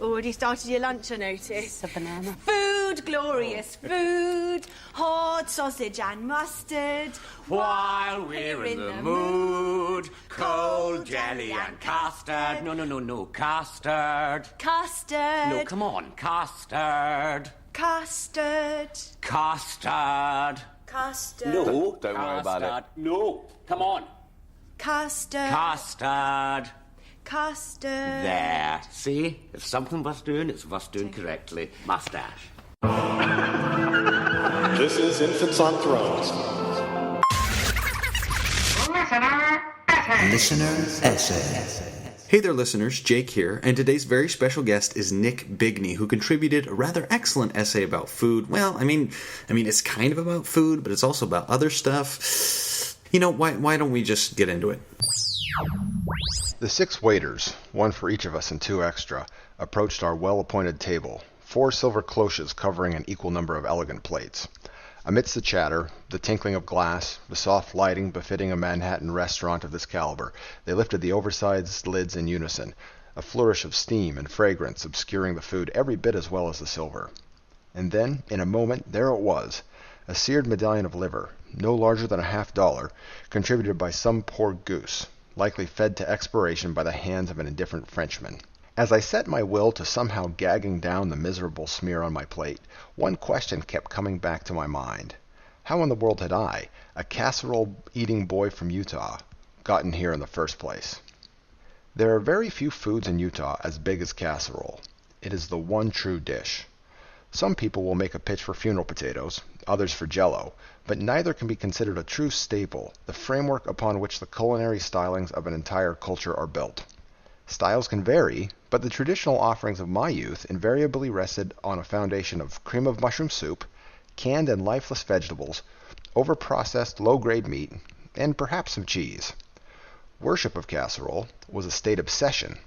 Already started your lunch, I notice. A banana. Food, glorious food. Hot sausage and mustard. While we're in the mood. Cold jelly and custard. No, custard. Custard. No, come on, custard. Custard. Custard. Custard. No, don't worry about it. No, come on. Custard. Custard. Custard. There. See? If something was doing, it's was doing correctly. Mustache. This is Infants on Thrones. Listener Essay. Hey there, listeners. Jake here, and today's very special guest is Nick Bigney, who contributed a rather excellent essay about food. Well, I mean, it's kind of about food, but it's also about other stuff. You know, why don't we just get into it? The 6 waiters, one for each of us and 2 extra, approached our well-appointed table, 4 silver cloches covering an equal number of elegant plates. Amidst the chatter, the tinkling of glass, the soft lighting befitting a Manhattan restaurant of this caliber, they lifted the oversized lids in unison, a flourish of steam and fragrance obscuring the food every bit as well as the silver. And then, in a moment, there it was, a seared medallion of liver, no larger than $50, contributed by some poor goose, likely fed to expiration by the hands of an indifferent Frenchman. As I set my will to somehow gagging down the miserable smear on my plate, one question kept coming back to my mind. How in the world had I, a casserole-eating boy from Utah, gotten here in the first place? There are very few foods in Utah as big as casserole. It is the one true dish. Some people will make a pitch for funeral potatoes, others for Jell-O, but neither can be considered a true staple, the framework upon which the culinary stylings of an entire culture are built. Styles can vary, but the traditional offerings of my youth invariably rested on a foundation of cream of mushroom soup, canned and lifeless vegetables, overprocessed low-grade meat, and perhaps some cheese. Worship of casserole was a state obsession.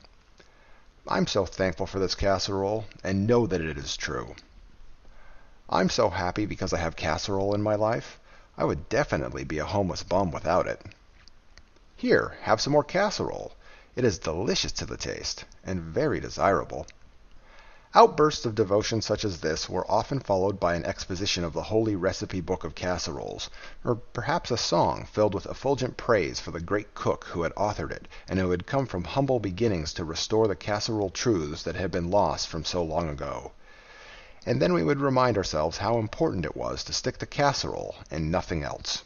I'm so thankful for this casserole, and know that it is true. I'm so happy because I have casserole in my life. I would definitely be a homeless bum without it. Here, have some more casserole. It is delicious to the taste, and very desirable. Outbursts of devotion such as this were often followed by an exposition of the holy recipe book of casseroles, or perhaps a song filled with effulgent praise for the great cook who had authored it, and who had come from humble beginnings to restore the casserole truths that had been lost from so long ago. And then we would remind ourselves how important it was to stick to casserole and nothing else.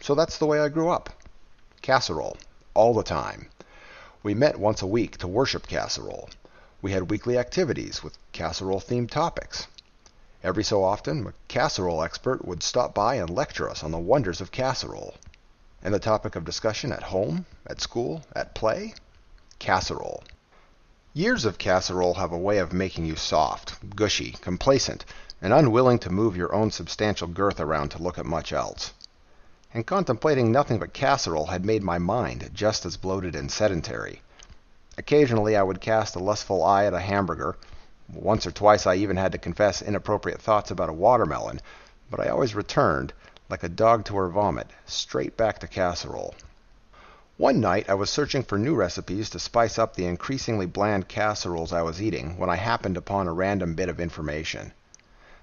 So that's the way I grew up. Casserole, all the time. We met once a week to worship casserole. We had weekly activities with casserole-themed topics. Every so often, a casserole expert would stop by and lecture us on the wonders of casserole. And the topic of discussion at home, at school, at play? Casserole. Years of casserole have a way of making you soft, gushy, complacent, and unwilling to move your own substantial girth around to look at much else. And contemplating nothing but casserole had made my mind just as bloated and sedentary. Occasionally I would cast a lustful eye at a hamburger. Once or twice I even had to confess inappropriate thoughts about a watermelon, but I always returned, like a dog to her vomit, straight back to casserole. One night I was searching for new recipes to spice up the increasingly bland casseroles I was eating when I happened upon a random bit of information.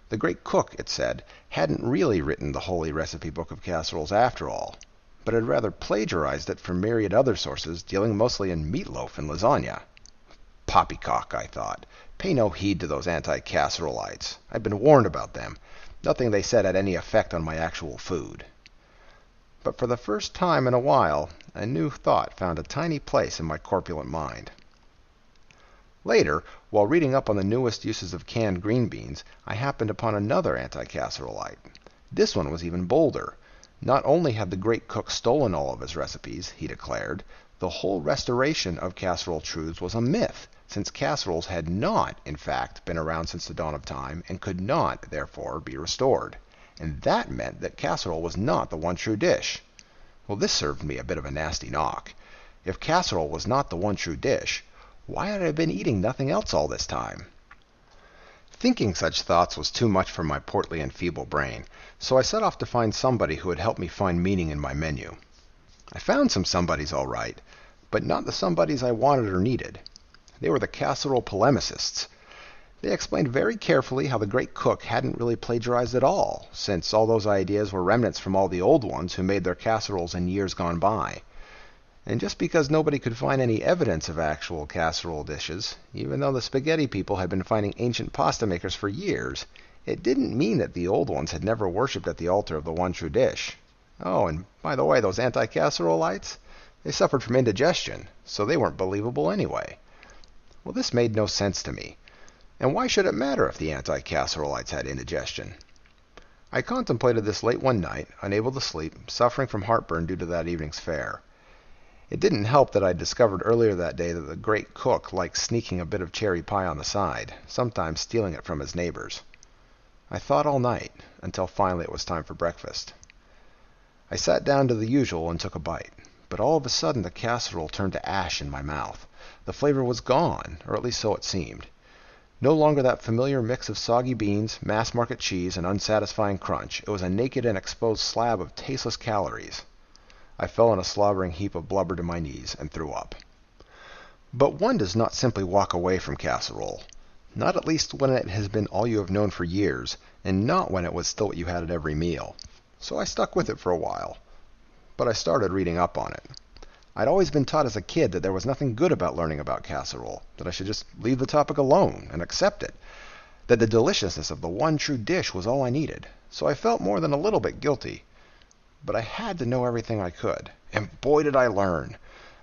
The great cook, it said, hadn't really written the holy recipe book of casseroles after all, but had rather plagiarized it from myriad other sources dealing mostly in meatloaf and lasagna. Poppycock, I thought. Pay no heed to those anti-casserolites. I'd been warned about them. Nothing they said had any effect on my actual food. But for the first time in a while, a new thought found a tiny place in my corpulent mind. Later, while reading up on the newest uses of canned green beans, I happened upon another anti-casserolite. This one was even bolder. Not only had the great cook stolen all of his recipes, he declared, the whole restoration of casserole truths was a myth, since casseroles had not, in fact, been around since the dawn of time, and could not, therefore, be restored. And that meant that casserole was not the one true dish. Well, this served me a bit of a nasty knock. If casserole was not the one true dish, why had I been eating nothing else all this time? Thinking such thoughts was too much for my portly and feeble brain, so I set off to find somebody who would help me find meaning in my menu. I found some somebodies all right, but not the somebodies I wanted or needed. They were the casserole polemicists. They explained very carefully how the great cook hadn't really plagiarized at all, since all those ideas were remnants from all the old ones who made their casseroles in years gone by. And just because nobody could find any evidence of actual casserole dishes, even though the spaghetti people had been finding ancient pasta makers for years, it didn't mean that the old ones had never worshipped at the altar of the one true dish. Oh, and by the way, those anti-casserolites, they suffered from indigestion, so they weren't believable anyway. Well, this made no sense to me. And why should it matter if the anti-casserolites had indigestion? I contemplated this late one night, unable to sleep, suffering from heartburn due to that evening's fare. It didn't help that I'd discovered earlier that day that the great cook liked sneaking a bit of cherry pie on the side, sometimes stealing it from his neighbors. I thought all night, until finally it was time for breakfast. I sat down to the usual and took a bite, but all of a sudden the casserole turned to ash in my mouth. The flavor was gone, or at least so it seemed. No longer that familiar mix of soggy beans, mass-market cheese, and unsatisfying crunch. It was a naked and exposed slab of tasteless calories. I fell in a slobbering heap of blubber to my knees and threw up. But one does not simply walk away from casserole. Not at least when it has been all you have known for years, and not when it was still what you had at every meal. So I stuck with it for a while. But I started reading up on it. I'd always been taught as a kid that there was nothing good about learning about casserole, that I should just leave the topic alone and accept it, that the deliciousness of the one true dish was all I needed, so I felt more than a little bit guilty. But I had to know everything I could, and boy did I learn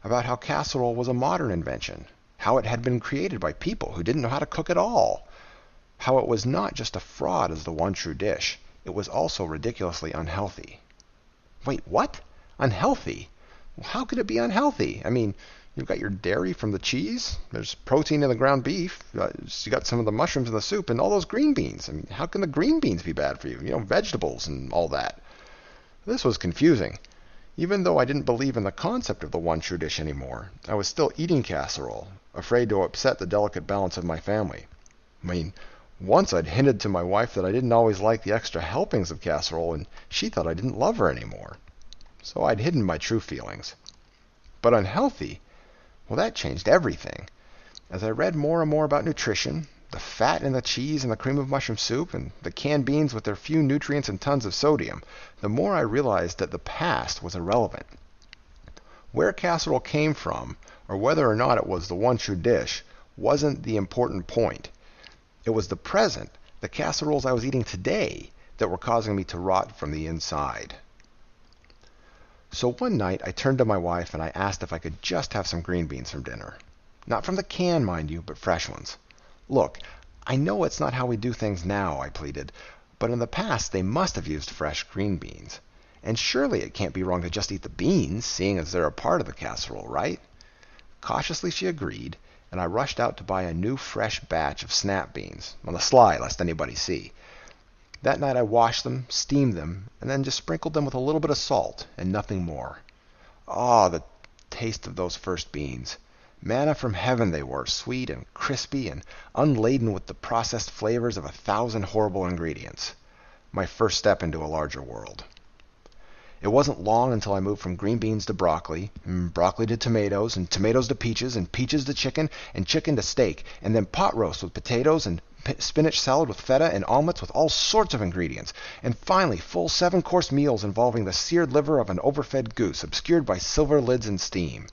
about how casserole was a modern invention, how it had been created by people who didn't know how to cook at all, how it was not just a fraud as the one true dish, it was also ridiculously unhealthy. Wait, what? Unhealthy? Well, how could it be unhealthy? I mean, you've got your dairy from the cheese, there's protein in the ground beef, you got some of the mushrooms in the soup, and all those green beans. I mean, how can the green beans be bad for you? You know, vegetables and all that. This was confusing. Even though I didn't believe in the concept of the one true dish anymore, I was still eating casserole, afraid to upset the delicate balance of my family. I mean, once I'd hinted to my wife that I didn't always like the extra helpings of casserole, and she thought I didn't love her anymore. So I'd hidden my true feelings. But unhealthy? Well, that changed everything. As I read more and more about nutrition, the fat in the cheese and the cream of mushroom soup, and the canned beans with their few nutrients and tons of sodium, the more I realized that the past was irrelevant. Where casserole came from, or whether or not it was the one true dish, wasn't the important point. It was the present, the casseroles I was eating today, that were causing me to rot from the inside. So one night I turned to my wife and I asked if I could just have some green beans from dinner. Not from the can, mind you, but fresh ones. Look, I know it's not how we do things now, I pleaded, but in the past they must have used fresh green beans. And surely it can't be wrong to just eat the beans, seeing as they're a part of the casserole, right? Cautiously she agreed, and I rushed out to buy a new fresh batch of snap beans, on the sly lest anybody see. That night I washed them, steamed them, and then just sprinkled them with a little bit of salt, and nothing more. Ah, the taste of those first beans. Manna from heaven they were, sweet and crispy and unladen with the processed flavors of 1,000 horrible ingredients. My first step into a larger world. It wasn't long until I moved from green beans to broccoli, and broccoli to tomatoes, and tomatoes to peaches, and peaches to chicken, and chicken to steak, and then pot roast with potatoes, and spinach salad with feta, and omelets with all sorts of ingredients, and finally full 7-course meals involving the seared liver of an overfed goose, obscured by silver lids and steam.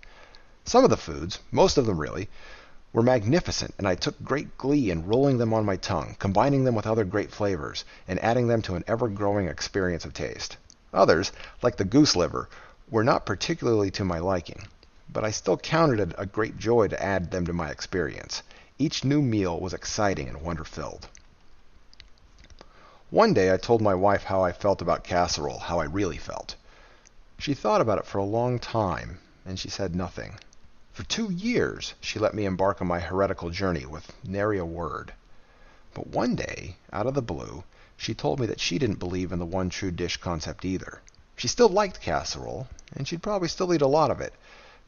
Some of the foods, most of them really, were magnificent, and I took great glee in rolling them on my tongue, combining them with other great flavors, and adding them to an ever-growing experience of taste. Others, like the goose liver, were not particularly to my liking, but I still counted it a great joy to add them to my experience. Each new meal was exciting and wonder-filled. One day I told my wife how I felt about casserole, how I really felt. She thought about it for a long time, and she said nothing. For 2 years she let me embark on my heretical journey with nary a word. But one day, out of the blue, she told me that she didn't believe in the one true dish concept either. She still liked casserole, and she'd probably still eat a lot of it,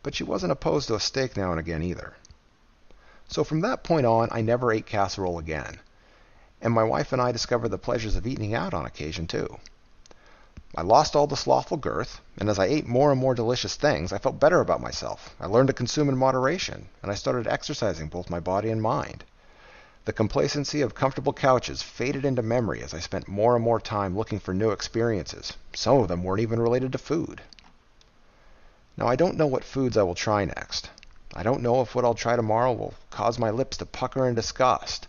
but she wasn't opposed to a steak now and again either. So from that point on, I never ate casserole again, and my wife and I discovered the pleasures of eating out on occasion too. I lost all the slothful girth, and as I ate more and more delicious things, I felt better about myself. I learned to consume in moderation, and I started exercising both my body and mind. The complacency of comfortable couches faded into memory as I spent more and more time looking for new experiences. Some of them weren't even related to food. Now, I don't know what foods I will try next. I don't know if what I'll try tomorrow will cause my lips to pucker in disgust,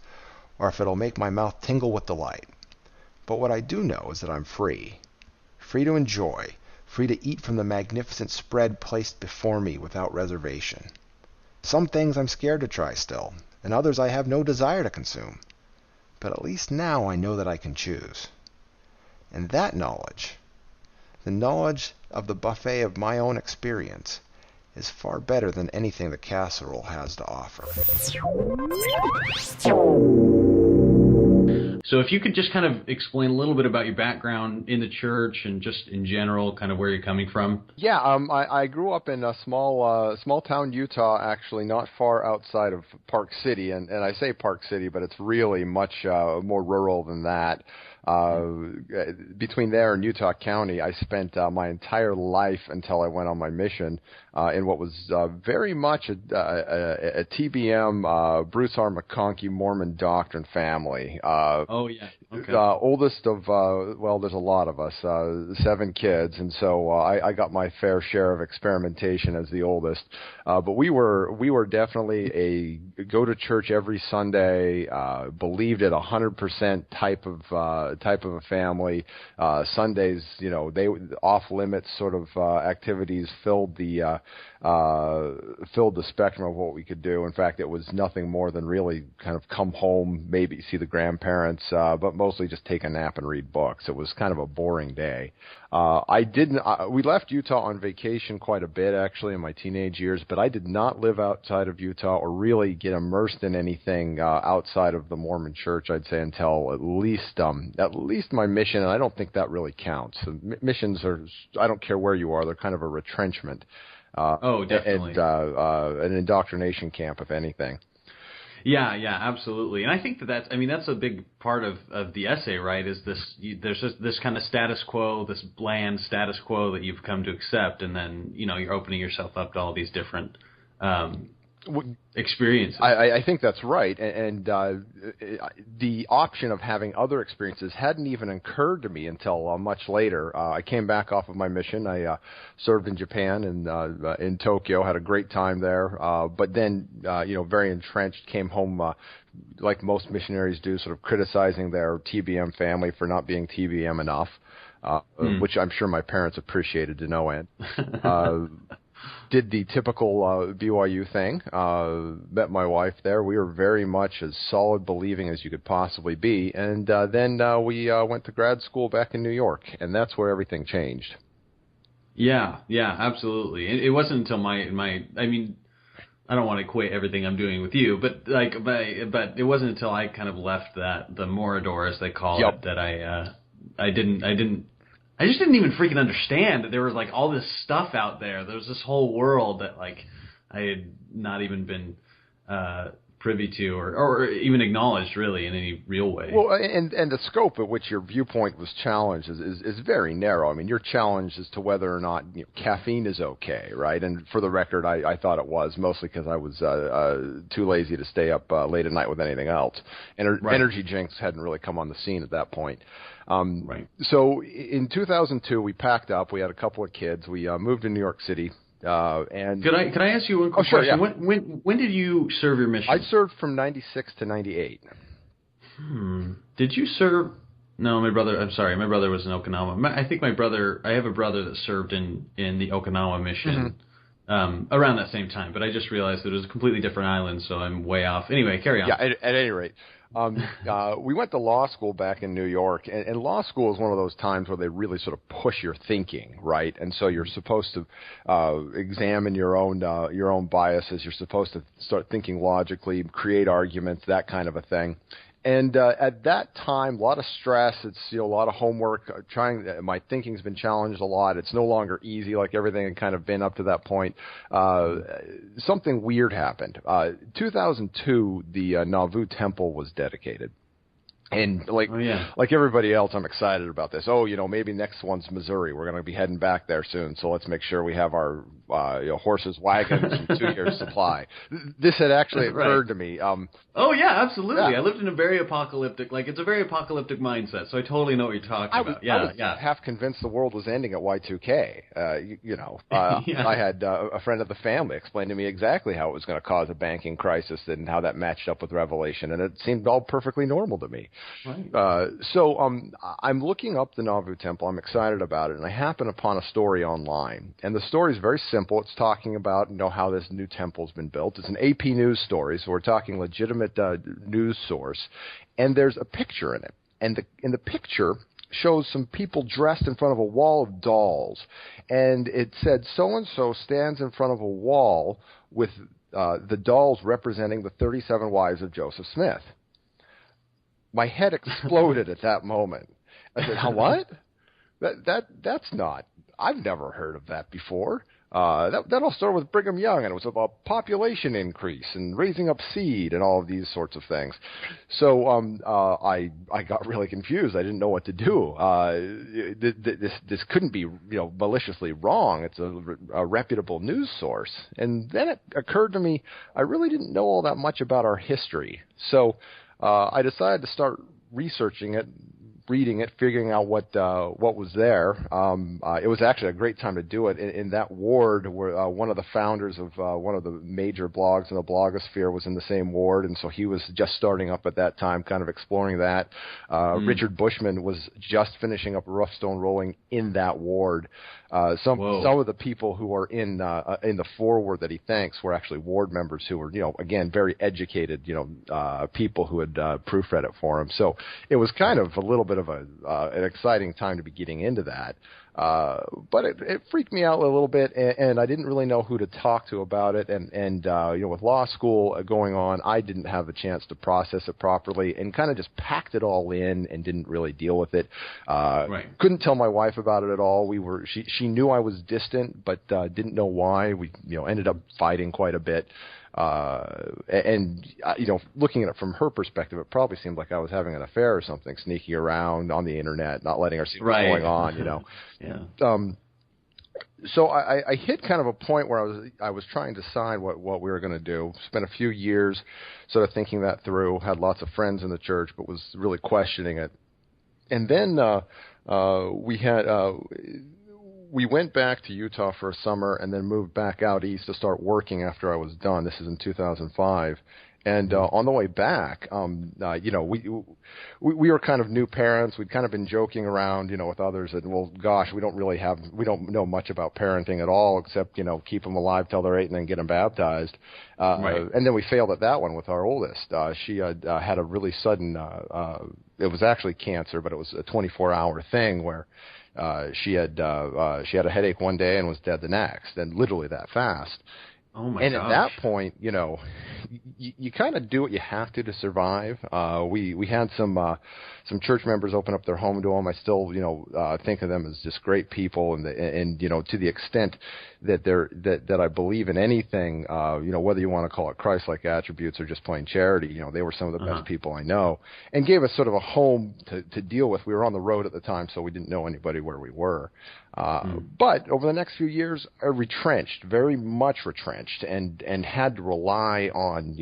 or if it'll make my mouth tingle with delight. But what I do know is that I'm free. Free to enjoy, free to eat from the magnificent spread placed before me without reservation. Some things I'm scared to try still, and others I have no desire to consume. But at least now I know that I can choose. And that knowledge, the knowledge of the buffet of my own experience, is far better than anything the casserole has to offer. So if you could just kind of explain a little bit about your background in the church and just in general, kind of where you're coming from. Yeah, I grew up in a small town, Utah, actually not far outside of Park City, and I say Park City, but it's really much more rural than that. Between there and Utah County, I spent my entire life until I went on my mission in what was very much a TBM, Bruce R. McConkie Mormon doctrine family. Oh, yeah. Okay. Oldest of, well, there's a lot of us, 7 kids, and so I got my fair share of experimentation as the oldest. But we were definitely a go to church every Sunday, believed it 100% type of a family. Sundays, they off limits sort of activities filled the spectrum of what we could do. In fact, it was nothing more than really kind of come home, maybe see the grandparents, but mostly just take a nap and read books. It was kind of a boring day. We left Utah on vacation quite a bit, actually, in my teenage years, but I did not live outside of Utah or really get immersed in anything outside of the Mormon Church, I'd say, until at least my mission, and I don't think that really counts. Missions are, I don't care where you are, they're kind of a retrenchment. Definitely. And an indoctrination camp, if anything. Yeah, absolutely. And I think that's a big part of the essay, right? Is there's just this kind of status quo, this bland status quo that you've come to accept, and then, you're opening yourself up to all these different experiences. I think that's right, and the option of having other experiences hadn't even occurred to me until much later. I came back off of my mission. I served in Japan and in Tokyo, had a great time there, but then very entrenched, came home like most missionaries do, sort of criticizing their TBM family for not being TBM enough, which I'm sure my parents appreciated to no end. Did the typical BYU thing, met my wife there. We were very much as solid believing as you could possibly be. And then we went to grad school back in New York, and that's where everything changed. Yeah, absolutely. It wasn't until my I don't want to equate everything I'm doing with you, but it wasn't until I kind of left the Morador, as they call it, that I just didn't even freaking understand that there was like all this stuff out there. There was this whole world that like I had not even been privy to or even acknowledged really in any real way. Well, and the scope at which your viewpoint was challenged is very narrow. I mean, your challenge as to whether or not caffeine is okay, right? And for the record, I thought it was, mostly because I was too lazy to stay up late at night with anything else. Energy drinks hadn't really come on the scene at that point. Right. So in 2002, we packed up. We had a couple of kids. We moved to New York City. And could I ask you one quick question? Yeah. When did you serve your mission? I served from 96 to 98. Did you serve? No, my brother. I'm sorry, my brother was in Okinawa. I have a brother that served in the Okinawa mission around that same time. But I just realized that it was a completely different island, so I'm way off. Anyway, carry on. Yeah, at any rate. We went to law school back in New York, and law school is one of those times where they really sort of push your thinking, right? And so you're supposed to examine your own biases. You're supposed to start thinking logically, create arguments, that kind of a thing. And at that time, a lot of stress. It's a lot of homework. My thinking's been challenged a lot. It's no longer easy like everything had kind of been up to that point. Something weird happened. 2002, the Nauvoo Temple was dedicated. And like everybody else, I'm excited about this. Oh, maybe next one's Missouri. We're going to be heading back there soon, so let's make sure we have our horses, wagons, and 2 years supply. This had actually occurred to me. Oh yeah, absolutely. Yeah. I lived in a very apocalyptic, it's a very apocalyptic mindset. So I totally know what you're talking about. I was half convinced the world was ending at Y2K. I had a friend of the family explain to me exactly how it was going to cause a banking crisis and how that matched up with Revelation, and it seemed all perfectly normal to me. Right. So I'm looking up the Nauvoo Temple. I'm excited about it, and I happen upon a story online. And the story is very simple. It's talking about how this new temple's been built. It's an AP News story, so we're talking legitimate news source. And there's a picture in it. And in the picture shows some people dressed in front of a wall of dolls. And it said, so-and-so stands in front of a wall with the dolls representing the 37 wives of Joseph Smith. My head exploded at that moment. I said, what? That's not. I've never heard of that before. That all started with Brigham Young, and it was about population increase and raising up seed and all of these sorts of things. So I got really confused. I didn't know what to do. This couldn't be maliciously wrong. It's a reputable news source. And then it occurred to me I really didn't know all that much about our history. So I decided to start researching it, reading it, figuring out what was there. It was actually a great time to do it. In that ward, where one of the founders of one of the major blogs in the blogosphere was in the same ward, and so he was just starting up at that time, kind of exploring that. Richard Bushman was just finishing up Rough Stone Rolling in that ward. Some of the people who are in the foreword that he thanks were actually ward members who were, again, very educated, people who had proofread it for him. So it was kind of a little bit of an exciting time to be getting into that. But it freaked me out a little bit, and I didn't really know who to talk to about it. And with law school going on, I didn't have a chance to process it properly, and kind of just packed it all in and didn't really deal with it. Couldn't tell my wife about it at all. She knew I was distant, but didn't know why. We ended up fighting quite a bit. Looking at it from her perspective, it probably seemed like I was having an affair or something, sneaking around on the internet, not letting her see what's going on, Yeah. So I hit kind of a point where I was trying to decide what we were going to do. Spent a few years sort of thinking that through. Had lots of friends in the church, but was really questioning it. And then we went back to Utah for a summer and then moved back out east to start working after I was done. This is in 2005. And on the way back, we were kind of new parents. We'd kind of been joking around, with others that, well, gosh, we don't know much about parenting at all, except, keep them alive till they're 8 and then get them baptized. And then we failed at that one with our oldest. She had a really sudden, it was actually cancer, but it was a 24-hour thing where she had a headache one day and was dead the next, and literally that fast. Oh my and gosh. At that point, you kind of do what you have to survive. We had some church members open up their home to them. I still think of them as just great people, and to the extent that I believe in anything, whether you want to call it Christ-like attributes or just plain charity, they were some of the best people I know, and gave us sort of a home to deal with. We were on the road at the time, so we didn't know anybody where we were. But over the next few years, I retrenched, very much retrenched, and had to rely on,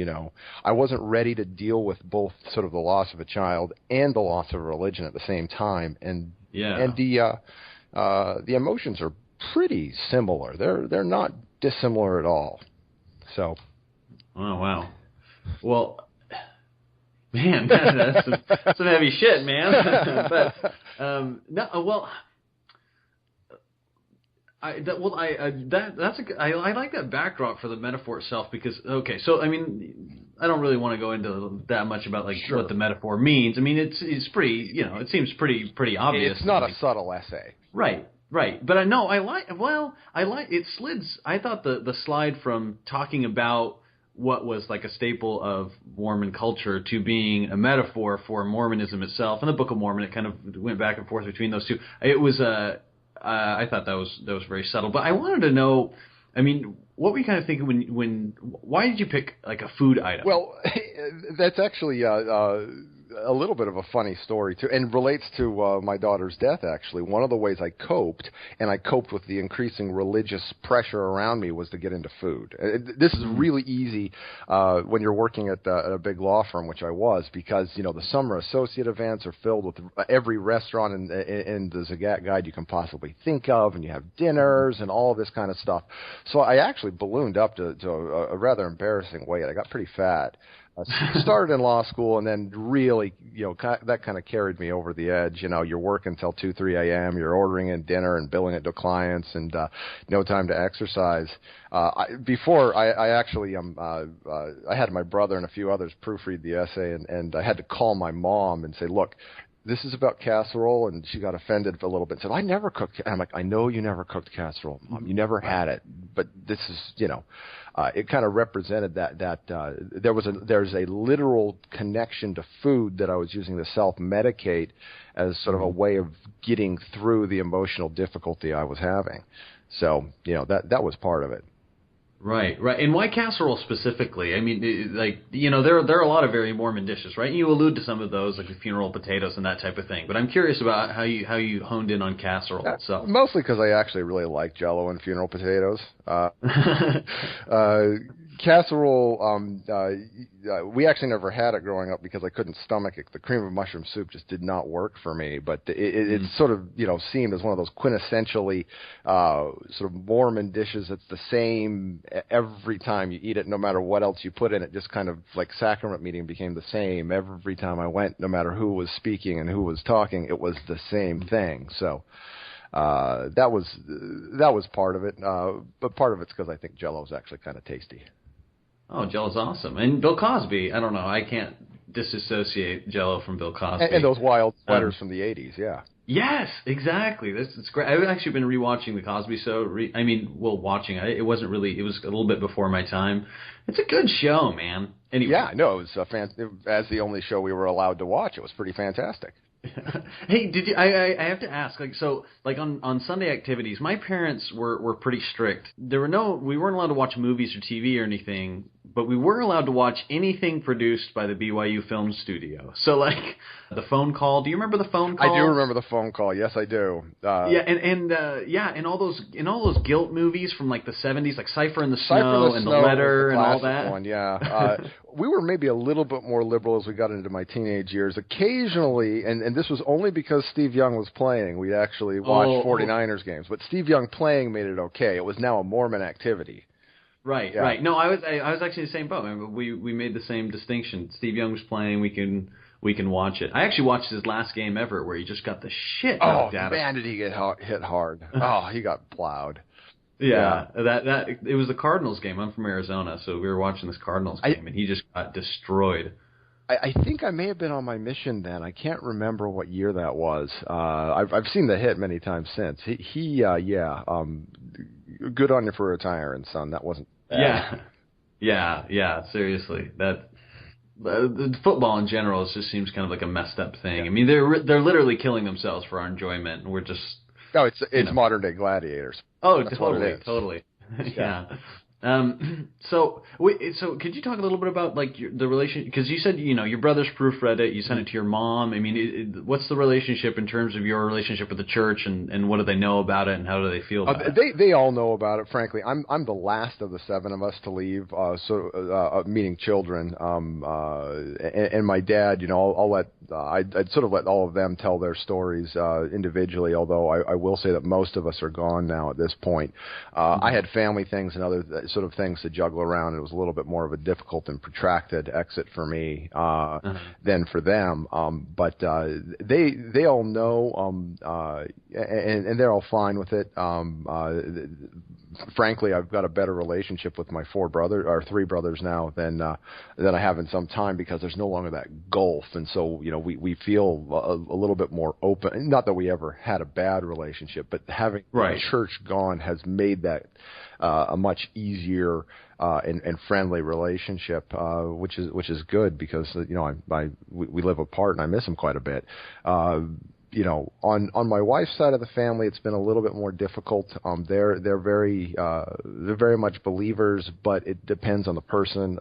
I wasn't ready to deal with both sort of the loss of a child and the loss of religion at the same time. And the emotions are pretty similar. They're not dissimilar at all. So. Oh, wow. Well, man, that's some heavy shit, man. But I like that backdrop for the metaphor itself because so I mean I don't really want to go into that much about what the metaphor means. I mean it's pretty it seems pretty obvious. It's not a subtle essay. Right. But I like it slides. I thought the slide from talking about what was like a staple of Mormon culture to being a metaphor for Mormonism itself and the Book of Mormon, it kind of went back and forth between those two. It was I thought that was very subtle, but I wanted to know. I mean, what were you kind of thinking when? Why did you pick like a food item? Well, that's actually a little bit of a funny story too, and relates to my daughter's death. Actually, one of the ways I coped, and I coped with the increasing religious pressure around me, was to get into food. This is really easy when you're working at a big law firm, which I was, because the summer associate events are filled with every restaurant and the Zagat guide you can possibly think of, and you have dinners and all of this kind of stuff. So I actually ballooned up to a rather embarrassing weight. I got pretty fat. Started in law school, and then really, that kind of carried me over the edge. You're working until 2, 3 a.m. You're ordering in dinner and billing it to clients, and no time to exercise. Before I actually I had my brother and a few others proofread the essay, and I had to call my mom and say, look, this is about casserole, and she got offended a little bit. Said, I never cooked. And I'm like, I know you never cooked casserole, Mom. You never had it, but this is, it kind of represented that there's a literal connection to food that I was using to self-medicate as sort of a way of getting through the emotional difficulty I was having. So, that was part of it. Right. And why casserole specifically? I mean, there are a lot of very Mormon dishes, right? And you allude to some of those, like the funeral potatoes and that type of thing. But I'm curious about how you honed in on casserole itself. Mostly because I actually really like Jell-O and funeral potatoes. Casserole, we actually never had it growing up because I couldn't stomach it. The cream of mushroom soup just did not work for me. But it's sort of, seen as one of those quintessentially sort of Mormon dishes that's the same every time you eat it, no matter what else you put in it. Just kind of like sacrament meeting became the same every time I went, no matter who was speaking and who was talking. It was the same thing. So that was part of it. But part of it's because I think Jell-O is actually kind of tasty. Oh, Jell-O's awesome. And Bill Cosby, I don't know, I can't disassociate Jell-O from Bill Cosby. And those wild sweaters from the 80s, yeah. Yes, exactly. It's great. I've actually been rewatching The Cosby Show. Watching it. It wasn't really, it was a little bit before my time. It's a good show, man. Anyway. Yeah, no, it was as the only show we were allowed to watch. It was pretty fantastic. Hey, did you? I have to ask. On Sunday activities, my parents were pretty strict. We weren't allowed to watch movies or TV or anything, but we were allowed to watch anything produced by the BYU Film Studio. So the Phone Call. Do you remember the Phone Call? I do remember the Phone Call. Yes, I do. And all those guilt movies from the 70s, like Cypher in the Snow and The Letter and all that. One, yeah. We were maybe a little bit more liberal as we got into my teenage years. Occasionally, and this was only because Steve Young was playing, we actually watched 49ers games. But Steve Young playing made it okay. It was now a Mormon activity. Right, yeah. Right. No, I was actually the same boat. I mean, we made the same distinction. Steve Young was playing. We can watch it. I actually watched his last game ever, where he just got the shit knocked out of him. Oh man, did he get hit hard? Oh, he got plowed. Yeah, that it was the Cardinals game. I'm from Arizona, so we were watching this Cardinals game, and he just got destroyed. I think I may have been on my mission then. I can't remember what year that was. I've seen the hit many times since. Good on you for retiring, son. That wasn't bad. Yeah. Seriously, the football in general just seems kind of like a messed up thing. Yeah. I mean, they're literally killing themselves for our enjoyment, and we're just. No, it's modern day gladiators. Oh, totally. Yeah. So could you talk a little bit about the relation? Because you said your brothers proofread it, you sent it to your mom. I mean, what's the relationship in terms of your relationship with the church, and what do they know about it, and how do they feel about it? They all know about it. Frankly, I'm the last of the 7 of us to leave. Meaning children, and my dad. I'd sort of let all of them tell their stories individually. Although I will say that most of us are gone now at this point. I had family things and other sort of things to juggle around. It was a little bit more of a difficult and protracted exit for me than for them. But they all know, and they're all fine with it. Frankly, I've got a better relationship with my 3 brothers now than I have in some time, because there's no longer that gulf, and so we feel a little bit more open. Not that we ever had a bad relationship, but having the church gone has made that a much easier and friendly relationship, which is good, because we live apart and I miss him quite a bit. on my wife's side of the family, it's been a little bit more difficult. They're very much believers, but it depends on the person.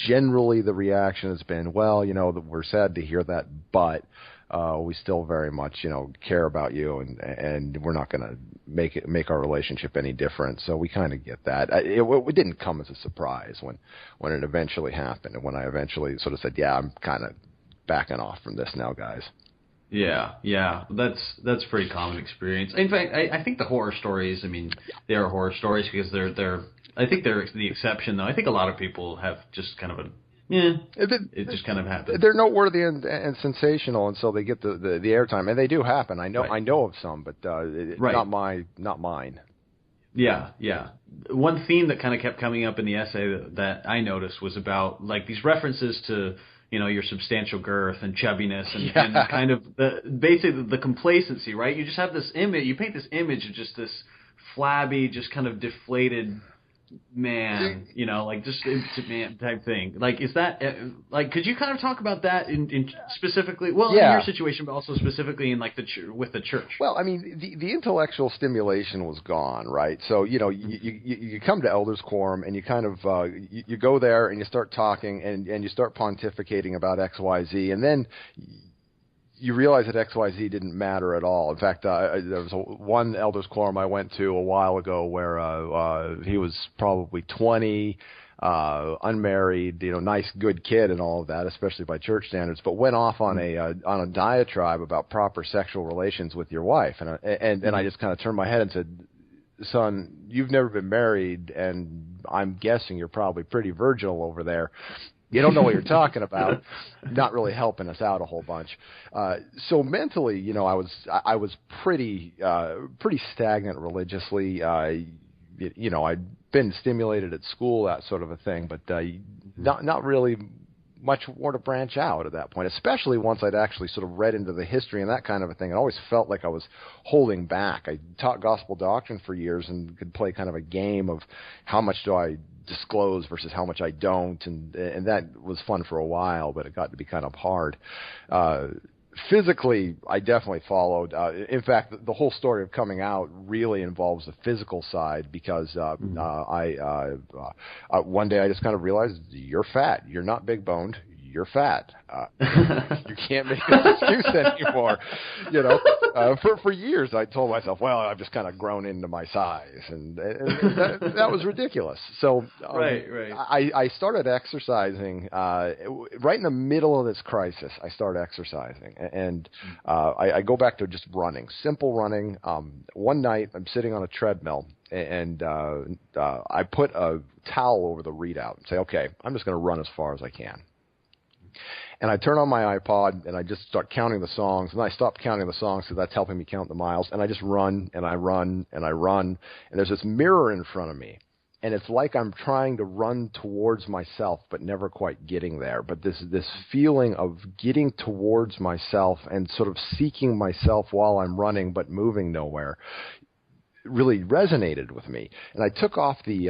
Generally, the reaction has been, well, we're sad to hear that, but we still very much, care about you, and we're not going to make our relationship any different. So we kind of get that. It didn't come as a surprise when it eventually happened, and when I eventually sort of said, yeah, I'm kind of backing off from this now, guys. Yeah, that's a pretty common experience. In fact, I think the horror stories, they are horror stories because I think they're the exception, though. I think a lot of people have just kind of it just kind of happens. They're noteworthy and sensational, and so they get the airtime, and they do happen. I know of some, but not mine. Yeah. One theme that kind of kept coming up in the essay that I noticed was about like these references to your substantial girth and chubbiness and kind of basically the complacency, right? You just have this image. You paint this image of just this flabby, just kind of deflated man, like just man type thing. Like, is that like? Could you kind of talk about that in specifically? Well, in your situation, but also specifically in like with the church. Well, the intellectual stimulation was gone, right? So you come to elders quorum and you kind of you go there and you start talking and you start pontificating about XYZ, and then you realize that XYZ didn't matter at all. In fact, there was one elders quorum I went to a while ago where he was probably 20, unmarried, nice, good kid and all of that, especially by church standards, but went off on a diatribe about proper sexual relations with your wife. And I just kind of turned my head and said, son, you've never been married, and I'm guessing you're probably pretty virginal over there. You don't know what you're talking about. Not really helping us out a whole bunch. So mentally, I was pretty stagnant religiously. I'd been stimulated at school, that sort of a thing, but not really much more to branch out at that point, especially once I'd actually sort of read into the history and that kind of a thing. It always felt like I was holding back. I taught gospel doctrine for years and could play kind of a game of how much do I disclose versus how much I don't, and that was fun for a while, but it got to be kind of hard. Physically, I definitely followed. In fact, the whole story of coming out really involves the physical side because one day I just kind of realized you're fat. You're not big boned. You're fat. You can't make an excuse anymore. For years I told myself, well, I've just kind of grown into my size, and that was ridiculous. So right. I started exercising right in the middle of this crisis. I started exercising, and I go back to just running, simple running. One night I'm sitting on a treadmill, and I put a towel over the readout and say, okay, I'm just going to run as far as I can. And I turn on my iPod and I just start counting the songs, and I stop counting the songs because that's helping me count the miles. And I just run and I run and I run, and there's this mirror in front of me, and it's like I'm trying to run towards myself but never quite getting there. But this feeling of getting towards myself and sort of seeking myself while I'm running but moving nowhere really resonated with me. And I took off the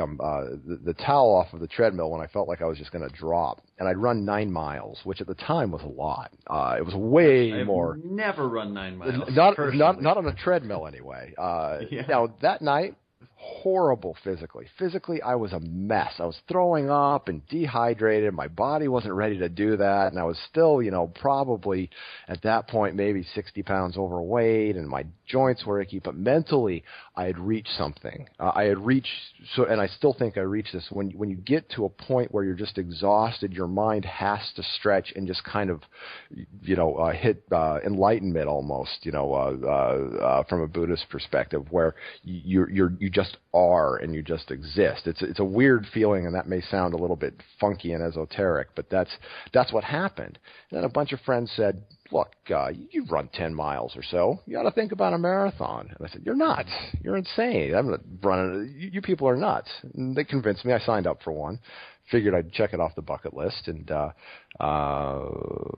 towel off of the treadmill when I felt like I was just going to drop. And I'd run 9 miles, which at the time was a lot. It was way more. I've never run 9 miles. Not on a treadmill anyway. Now, that night, horrible physically. Physically, I was a mess. I was throwing up and dehydrated. My body wasn't ready to do that, and I was still, probably at that point maybe 60 pounds overweight, and my joints were icky. But mentally, I had reached something. And I still think I reached this. When you get to a point where you're just exhausted, your mind has to stretch and just kind of, hit enlightenment almost, from a Buddhist perspective, where you just are and you just exist. It's a weird feeling, and that may sound a little bit funky and esoteric, but that's what happened. And then a bunch of friends said, look, you've run 10 miles or so. You ought to think about a marathon. And I said, you're nuts. You're insane. I'm not running. You people are nuts. And they convinced me. I signed up for one. Figured I'd check it off the bucket list, and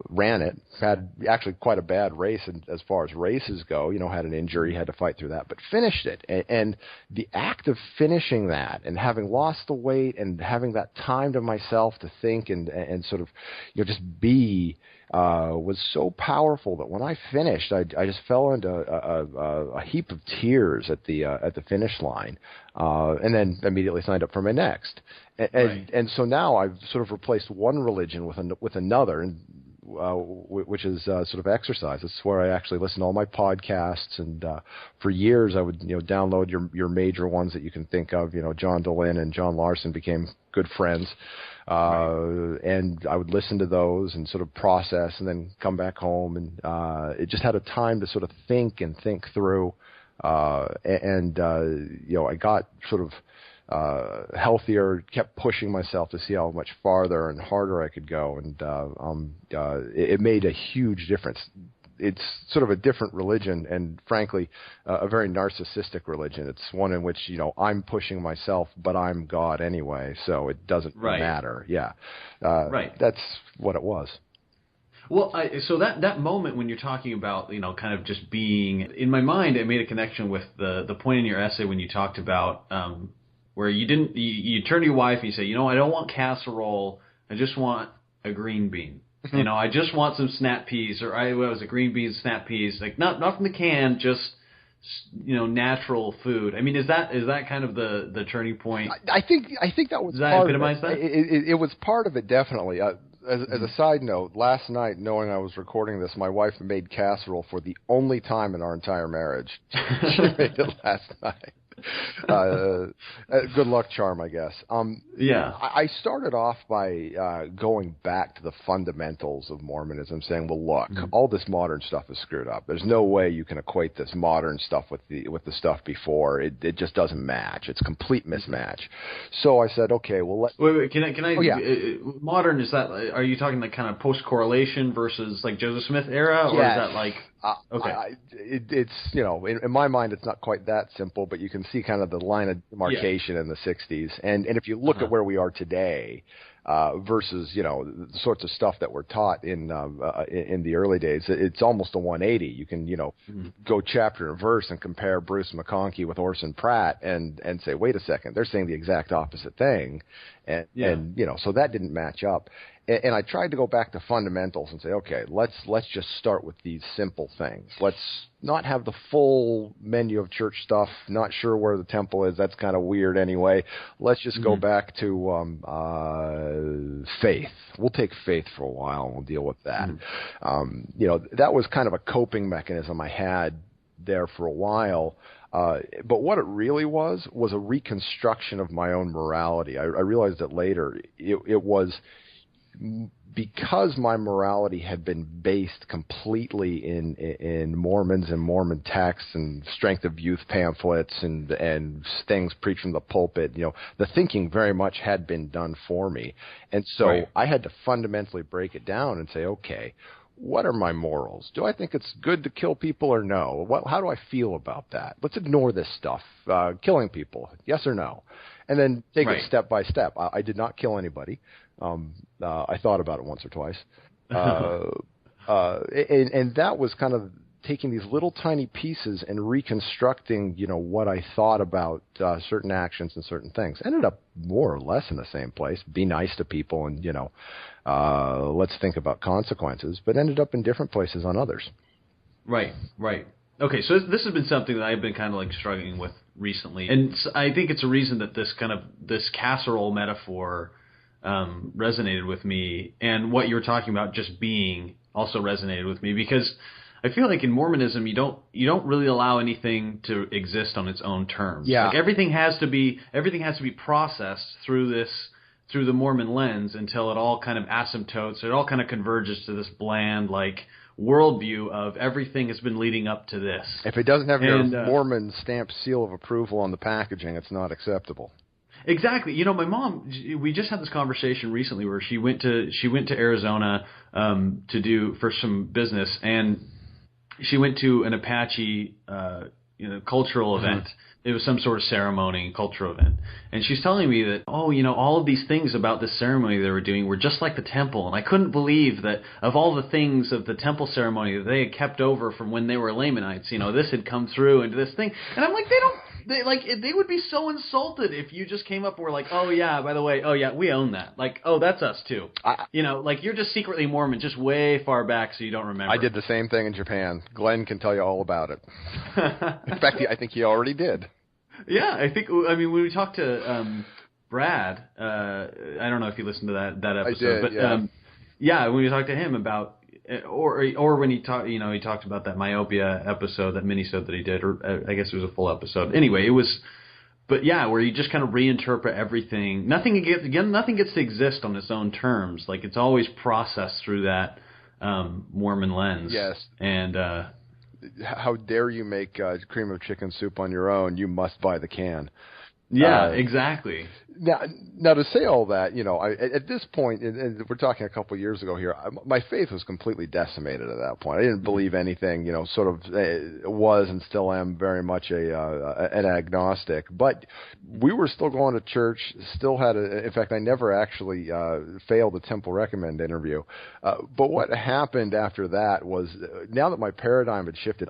ran it. Had actually quite a bad race as far as races go. Had an injury, had to fight through that, but finished it. And the act of finishing that and having lost the weight and having that time to myself to think and sort of just be was so powerful that when I finished, I just fell into a heap of tears at the finish line, and then immediately signed up for my next. And so now I've sort of replaced one religion with another, and which is sort of exercise. This is where I actually listen to all my podcasts, and for years I would download your major ones that you can think of. John Dehlin and John Larson became good friends, and I would listen to those and sort of process, and then come back home, and it just had a time to sort of think through, and I got sort of healthier, kept pushing myself to see how much farther and harder I could go, and it made a huge difference. It's sort of a different religion, and frankly, a very narcissistic religion. It's one in which I'm pushing myself, but I'm God anyway, so it doesn't matter. Yeah, that's what it was. Well, so that moment when you're talking about, kind of just being, in my mind, I made a connection with the point in your essay when you talked about where you turn to your wife and you say, I don't want casserole, I just want a green bean. I just want some snap peas, or green beans, snap peas, like not from the can, just natural food. I mean, is that kind of the turning point? I think that was. Does that epitomize that? It was part of it, definitely. As a side note, last night, knowing I was recording this, my wife made casserole for the only time in our entire marriage. She made it last night. Good luck charm, I guess. I started off by going back to the fundamentals of Mormonism, saying, well, look, all this modern stuff is screwed up. There's no way you can equate this modern stuff with the stuff before. It just doesn't match. It's a complete mismatch. So I said, okay, well, wait, can I? Oh, yeah. Modern, is that? Are you talking like kind of post correlation versus like Joseph Smith era, or is that like? Okay. It's in my mind it's not quite that simple, but you can see kind of the line of demarcation in the 60s, and if you look at where we are today versus the sorts of stuff that we're taught in the early days, it's almost a 180. You can go chapter and verse and compare Bruce McConkie with Orson Pratt and say, wait a second, they're saying the exact opposite thing, and so that didn't match up. And I tried to go back to fundamentals and say, okay, let's just start with these simple things. Let's not have the full menu of church stuff. Not sure where the temple is. That's kind of weird anyway. Let's just go back to faith. We'll take faith for a while and we'll deal with that. That was kind of a coping mechanism I had there for a while. But what it really was a reconstruction of my own morality. I realized it later. It was because my morality had been based completely in Mormons and Mormon texts and strength of youth pamphlets and things preached from the pulpit. The thinking very much had been done for me, and so I had to fundamentally break it down and say, okay, what are my morals? Do I think it's good to kill people or no? How do I feel about that? Let's ignore this stuff. Killing people, yes or no? And then take it step by step. I did not kill anybody. I thought about it once or twice. And that was kind of taking these little tiny pieces and reconstructing, what I thought about certain actions and certain things. Ended up more or less in the same place. Be nice to people and, let's think about consequences, but ended up in different places on others. Right. Okay, so this has been something that I've been kind of like struggling with recently. And I think it's a reason that this casserole metaphor resonated with me, and what you were talking about just being also resonated with me, because I feel like in Mormonism you don't really allow anything to exist on its own terms. Yeah. Like everything has to be processed through the Mormon lens until it all kind of asymptotes, it all kind of converges to this bland like worldview of everything has been leading up to this. If it doesn't have your Mormon stamped seal of approval on the packaging, it's not acceptable. Exactly. My mom, we just had this conversation recently where she went to Arizona for some business, and she went to an Apache cultural event. It was some sort of ceremony, cultural event. And she's telling me that, all of these things about this ceremony they were doing were just like the temple. And I couldn't believe that of all the things of the temple ceremony that they had kept over from when they were Lamanites, this had come through into this thing. And I'm like, they would be so insulted if you just came up and were like, oh yeah, by the way, oh yeah, we own that. Like, oh, that's us too. Like you're just secretly Mormon, just way far back, so you don't remember. I did the same thing in Japan. Glenn can tell you all about it. In fact, I think he already did. Yeah, when we talked to Brad, I don't know if you listened to that episode, I did, but when we talked to him about. Or when he talked, he talked about that myopia episode, that mini-sode that he did, or I guess it was a full episode. Anyway, it was, but where you just kind of reinterpret everything. Nothing gets to exist on its own terms. Like it's always processed through that Mormon lens. Yes. And how dare you make cream of chicken soup on your own? You must buy the can. Yeah, exactly. Now to say all that, at this point, and we're talking a couple of years ago here, my faith was completely decimated at that point. I didn't believe anything, sort of was and still am very much an agnostic. But we were still going to church, still had in fact, I never actually failed a Temple Recommend interview. But what happened after that was, now that my paradigm had shifted,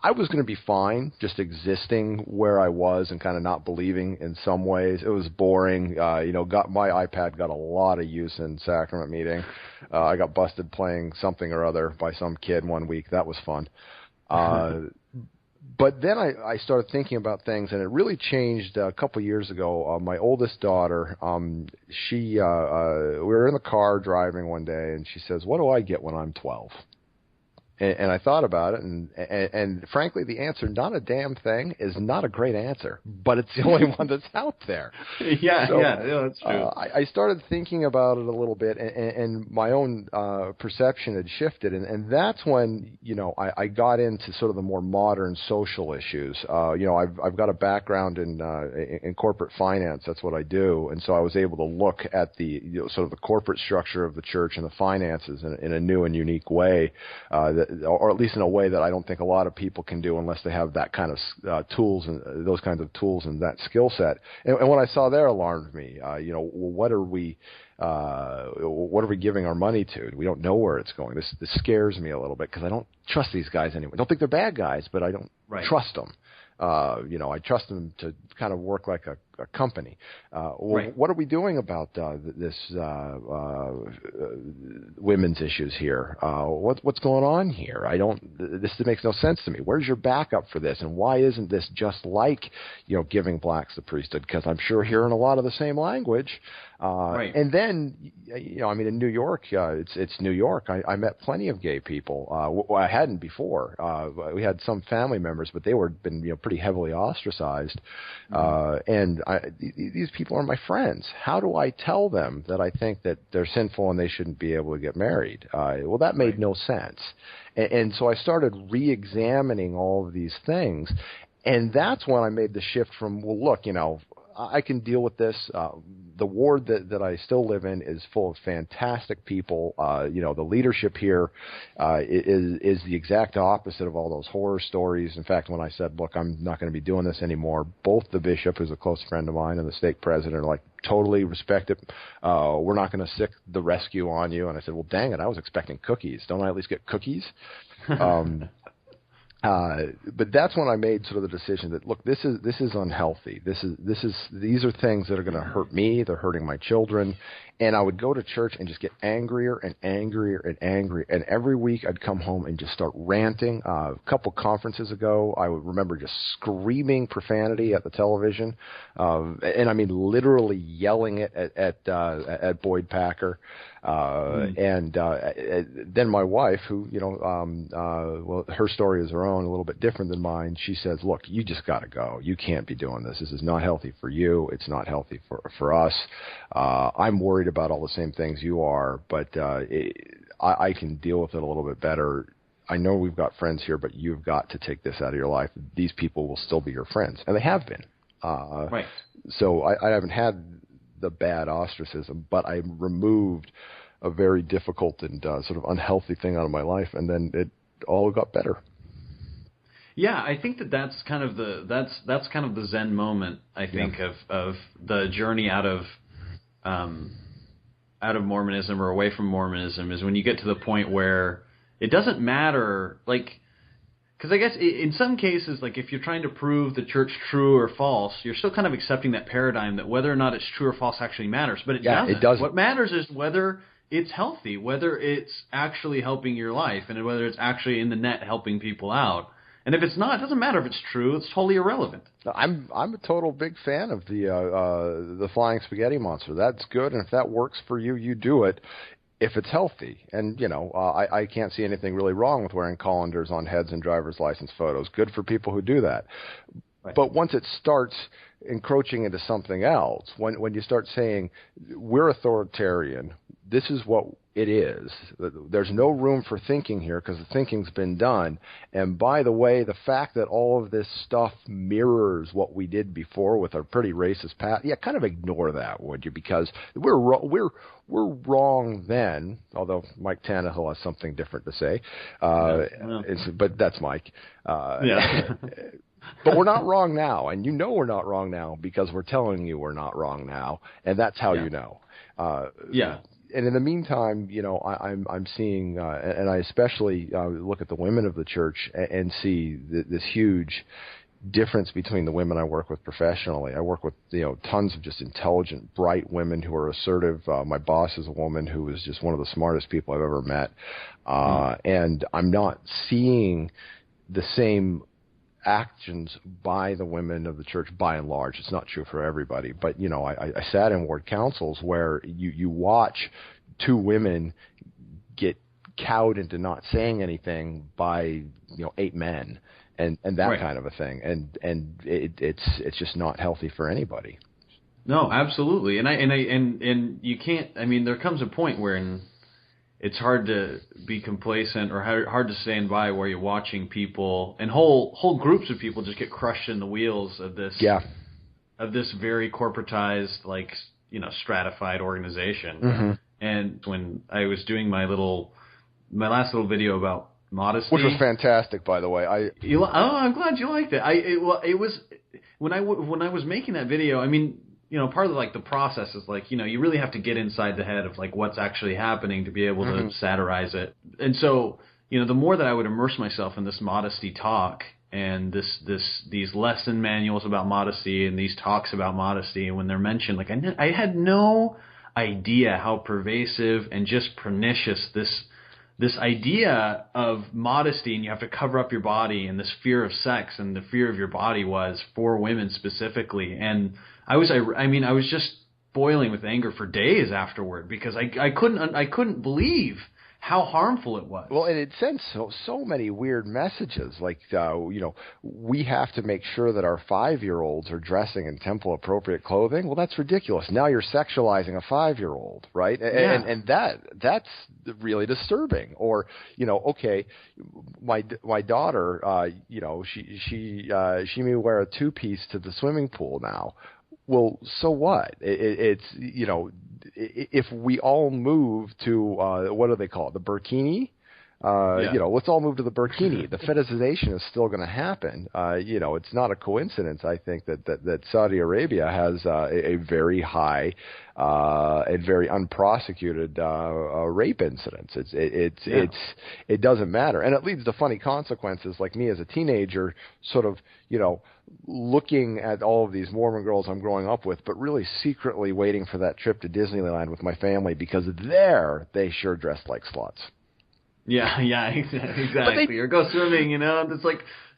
I was going to be fine just existing where I was and kind of not believing in some ways. It was boring. My iPad got a lot of use in sacrament meeting. I got busted playing something or other by some kid one week. That was fun. But then I started thinking about things, and it really changed a couple years ago. My oldest daughter, we were in the car driving one day, and she says, "What do I get when I'm 12?" And I thought about it, and frankly, the answer, not a damn thing, is not a great answer, but it's the only one that's out there. Yeah, that's true. I started thinking about it a little bit, and my own perception had shifted, and that's when, I got into sort of the more modern social issues. I've got a background in corporate finance. That's what I do, and so I was able to look at the sort of the corporate structure of the church and the finances in a new and unique way, or at least in a way that I don't think a lot of people can do unless they have that kind of tools and those kinds of tools and that skill set. And what I saw there alarmed me. What are we giving our money to? We don't know where it's going. This scares me a little bit because I don't trust these guys anyway. I don't think they're bad guys, but I don't trust them. I trust them to kind of work like a company. What are we doing about this women's issues here? What's going on here? This makes no sense to me. Where's your backup for this? And why isn't this just like, giving blacks the priesthood? Because I'm sure hearing a lot of the same language. And then, in New York, it's New York. I met plenty of gay people. I hadn't before. We had some family members, but they were been pretty heavily ostracized. And these people are my friends. How do I tell them that I think that they're sinful and they shouldn't be able to get married? That made no sense. And so I started re-examining all of these things. And that's when I made the shift from, I can deal with this. The ward that I still live in is full of fantastic people. The leadership here is the exact opposite of all those horror stories. In fact, when I said, look, I'm not going to be doing this anymore, both the bishop, who's a close friend of mine, and the stake president are like, totally respect it. We're not going to sick the rescue on you. And I said, well, dang it, I was expecting cookies. Don't I at least get cookies? But that's when I made sort of the decision that, look, this is unhealthy. These are things that are going to hurt me. They're hurting my children. And I would go to church and just get angrier and angrier and angrier. And every week I'd come home and just start ranting. A couple conferences ago, I would remember just screaming profanity at the television. And I mean, literally yelling it at Boyd Packer. And then my wife, who, her story is her own, a little bit different than mine. She says, look, you just got to go. You can't be doing this. This is not healthy for you. It's not healthy for us. I'm worried about all the same things you are, but I can deal with it a little bit better. I know we've got friends here, but you've got to take this out of your life. These people will still be your friends, and they have been. Right. So I haven't had the bad ostracism, but I removed a very difficult and sort of unhealthy thing out of my life, and then it all got better. Yeah, I think that's kind of the Zen moment. I think of the journey out of Mormonism or away from Mormonism is when you get to the point where it doesn't matter. Like, Because I guess in some cases, like if you're trying to prove the church true or false, you're still kind of accepting that paradigm that whether or not it's true or false actually matters. But it doesn't. It doesn't. What matters is whether it's healthy, whether it's actually helping your life, and whether it's actually in the net helping people out. And if it's not, it doesn't matter if it's true. It's totally irrelevant. I'm a total big fan of the flying spaghetti monster. That's good, and if that works for you, you do it. If it's healthy, and I can't see anything really wrong with wearing colanders on heads and driver's license photos. Good for people who do that. Right. But once it starts encroaching into something else, when you start saying we're authoritarian, this is what it is. There's no room for thinking here because the thinking's been done. And by the way, the fact that all of this stuff mirrors what we did before with our pretty racist past, kind of ignore that, would you? Because we're wrong then. Although Mike Tannehill has something different to say, but that's Mike. But we're not wrong now, and we're not wrong now because we're telling you we're not wrong now, and that's how you know. And in the meantime, I'm seeing, and I especially look at the women of the church and see this huge difference between the women I work with professionally. I work with tons of just intelligent, bright women who are assertive. My boss is a woman who is just one of the smartest people I've ever met, and I'm not seeing the same actions by the women of the church by and large. It's not true for everybody, but I sat in ward councils where you watch two women get cowed into not saying anything by 8 men and that kind of a thing, and it's just not healthy for anybody. No, absolutely, and you can't. I mean, there comes a point where it's hard to be complacent or hard to stand by where you're watching people and whole groups of people just get crushed in the wheels of this very corporatized, stratified organization. Mm-hmm. And when I was doing my last little video about modesty, which was fantastic, by the way, I'm glad you liked it. It was when I was making that video. I mean, part of the process is you really have to get inside the head of what's actually happening to be able to satirize it. And so, the more that I would immerse myself in this modesty talk and these lesson manuals about modesty and these talks about modesty, and when they're mentioned, I had no idea how pervasive and just pernicious this idea of modesty, and you have to cover up your body, and this fear of sex and the fear of your body was for women specifically. And I was just boiling with anger for days afterward because I couldn't believe how harmful it was. Well, and it sends so many weird messages. We have to make sure that our 5-year-olds are dressing in temple-appropriate clothing. Well, that's ridiculous. Now you're sexualizing a 5-year-old, right? And that's really disturbing. Or, okay, my daughter, she may wear a 2-piece to the swimming pool now. Well, so what? It's if we all move to what do they call it, the burkini? Let's all move to the burkini. The fetishization is still going to happen. It's not a coincidence, I think, that Saudi Arabia has a very high and very unprosecuted rape incidents. It doesn't matter, and it leads to funny consequences. Like me as a teenager, sort of looking at all of these Mormon girls I'm growing up with, but really secretly waiting for that trip to Disneyland with my family because there they sure dressed like sluts. Yeah, exactly. Or go swimming, it's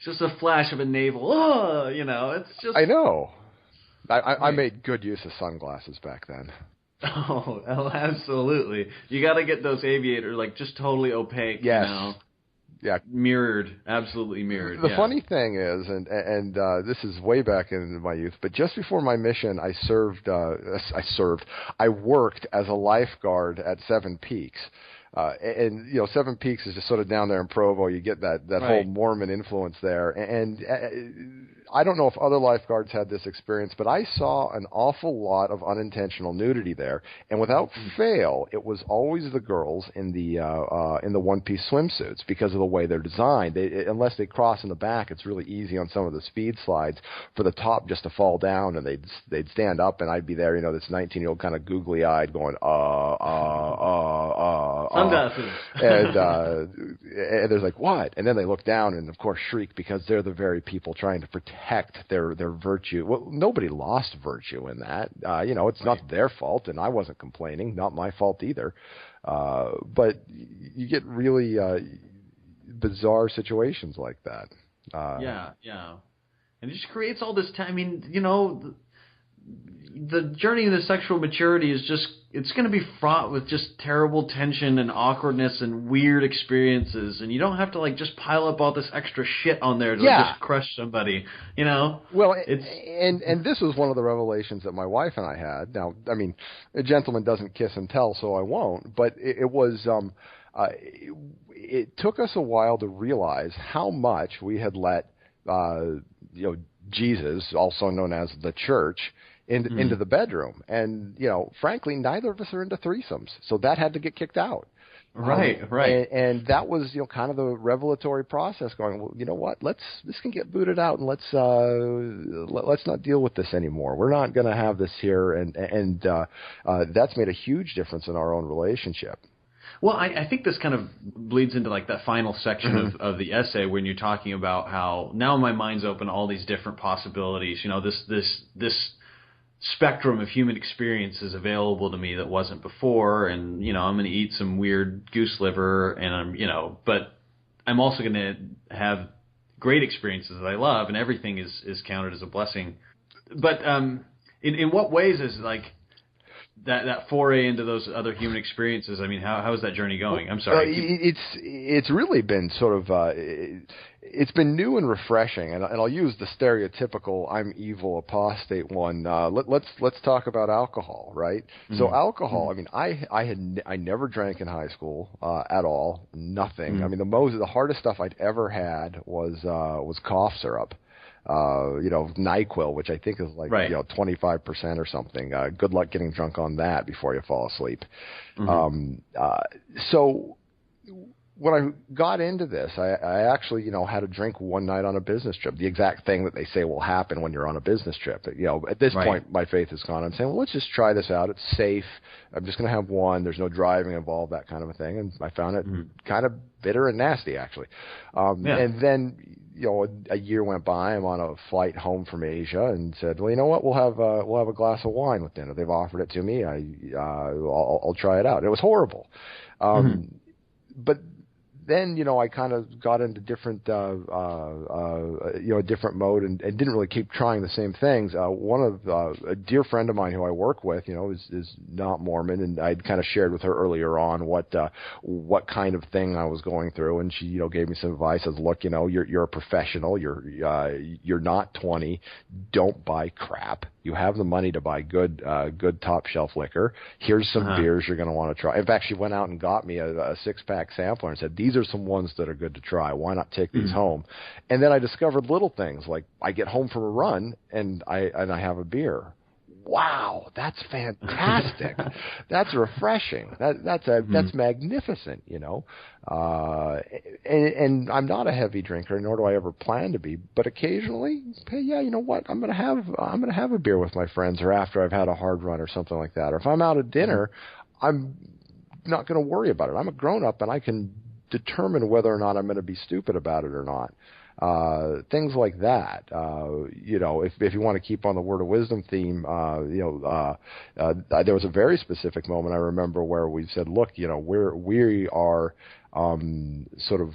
it's just a flash of a navel. Oh, it's just. I know. I made good use of sunglasses back then. Oh, absolutely. You got to get those aviators, just totally opaque. Yes. Yeah. Mirrored, absolutely mirrored. The funny thing is, and this is way back in my youth, but just before my mission, I worked as a lifeguard at Seven Peaks. And Seven Peaks is just sort of down there in Provo. You get that whole Mormon influence there, and I don't know if other lifeguards had this experience, but I saw an awful lot of unintentional nudity there, and without fail, it was always the girls in the one-piece swimsuits because of the way they're designed. Unless they cross in the back, it's really easy on some of the speed slides for the top just to fall down, and they'd stand up, and I'd be there, this 19-year-old kind of googly-eyed going, sunglasses. And there's like, what? And then they look down and, of course, shriek because they're the very people trying to protect their virtue. Well, nobody lost virtue in that. It's not their fault, and I wasn't complaining. Not my fault either. But you get really bizarre situations like that. Yeah. And it just creates all this time. I mean, the journey into sexual maturity is just, it's going to be fraught with just terrible tension and awkwardness and weird experiences. And you don't have to just pile up all this extra shit on there to just crush somebody, Well, and this was one of the revelations that my wife and I had. Now, I mean, a gentleman doesn't kiss and tell, so I won't. But it was, it took us a while to realize how much we had let, Jesus, also known as the church, into the bedroom. And, frankly, neither of us are into threesomes. So that had to get kicked out. Right. And that was, kind of the revelatory process going, well, you know what, this can get booted out, and let's not deal with this anymore. We're not going to have this here. And that's made a huge difference in our own relationship. Well, I think this kind of bleeds into that final section of the essay when you're talking about how now my mind's open to all these different possibilities. This spectrum of human experience is available to me that wasn't before, and I'm going to eat some weird goose liver, and but I'm also going to have great experiences that I love, and everything is counted as a blessing. But in what ways is that foray into those other human experiences? I mean, how is that journey going? I'm sorry. It's really been sort of it's been new and refreshing, and I'll use the stereotypical "I'm evil" apostate one. Let's talk about alcohol, right? Mm-hmm. So alcohol. Mm-hmm. I mean, I never drank in high school at all. Nothing. Mm-hmm. I mean, the hardest stuff I'd ever had was cough syrup. NyQuil, which I think is 25% or something. Good luck getting drunk on that before you fall asleep. Mm-hmm. So when I got into this, I actually, had a drink one night on a business trip, the exact thing that they say will happen when you're on a business trip. At this point, my faith is gone. I'm saying, well, let's just try this out. It's safe. I'm just going to have one. There's no driving involved, that kind of a thing. And I found it kind of bitter and nasty, actually. And then, a year went by. I'm on a flight home from Asia, and said, well, you know what? We'll have a glass of wine with dinner. They've offered it to me. I'll try it out. It was horrible. But then, I kind of got into different, a different mode and didn't really keep trying the same things. One of a dear friend of mine who I work with, is not Mormon, and I'd kind of shared with her earlier on what kind of thing I was going through, and she, gave me some advice. Says, look, you're a professional. You're not 20. Don't buy crap. You have the money to buy good top shelf liquor. Here's some beers you're going to want to try. In fact, she went out and got me a 6-pack sampler and said, these are some ones that are good to try. Why not take these home? And then I discovered little things like I get home from a run and I have a beer. Wow, that's fantastic. That's refreshing. That's magnificent, And I'm not a heavy drinker, nor do I ever plan to be. But occasionally, hey, yeah, you know what? I'm gonna have a beer with my friends, or after I've had a hard run, or something like that. Or if I'm out at dinner, I'm not going to worry about it. I'm a grown up, and I can determine whether or not I'm going to be stupid about it or not. Things like that. If you want to keep on the word of wisdom theme, there was a very specific moment I remember where we said, look, we are sort of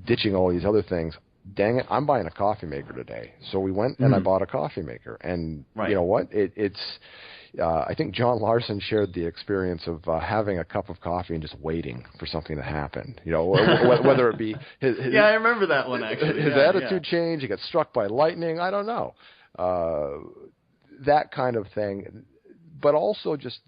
ditching all these other things. Dang it, I'm buying a coffee maker today. So we went and I bought a coffee maker. And you know what? It's I think John Larson shared the experience of having a cup of coffee and just waiting for something to happen. Whether it be his yeah, I remember that one actually. His attitude change, he got struck by lightning. I don't know, that kind of thing. But also just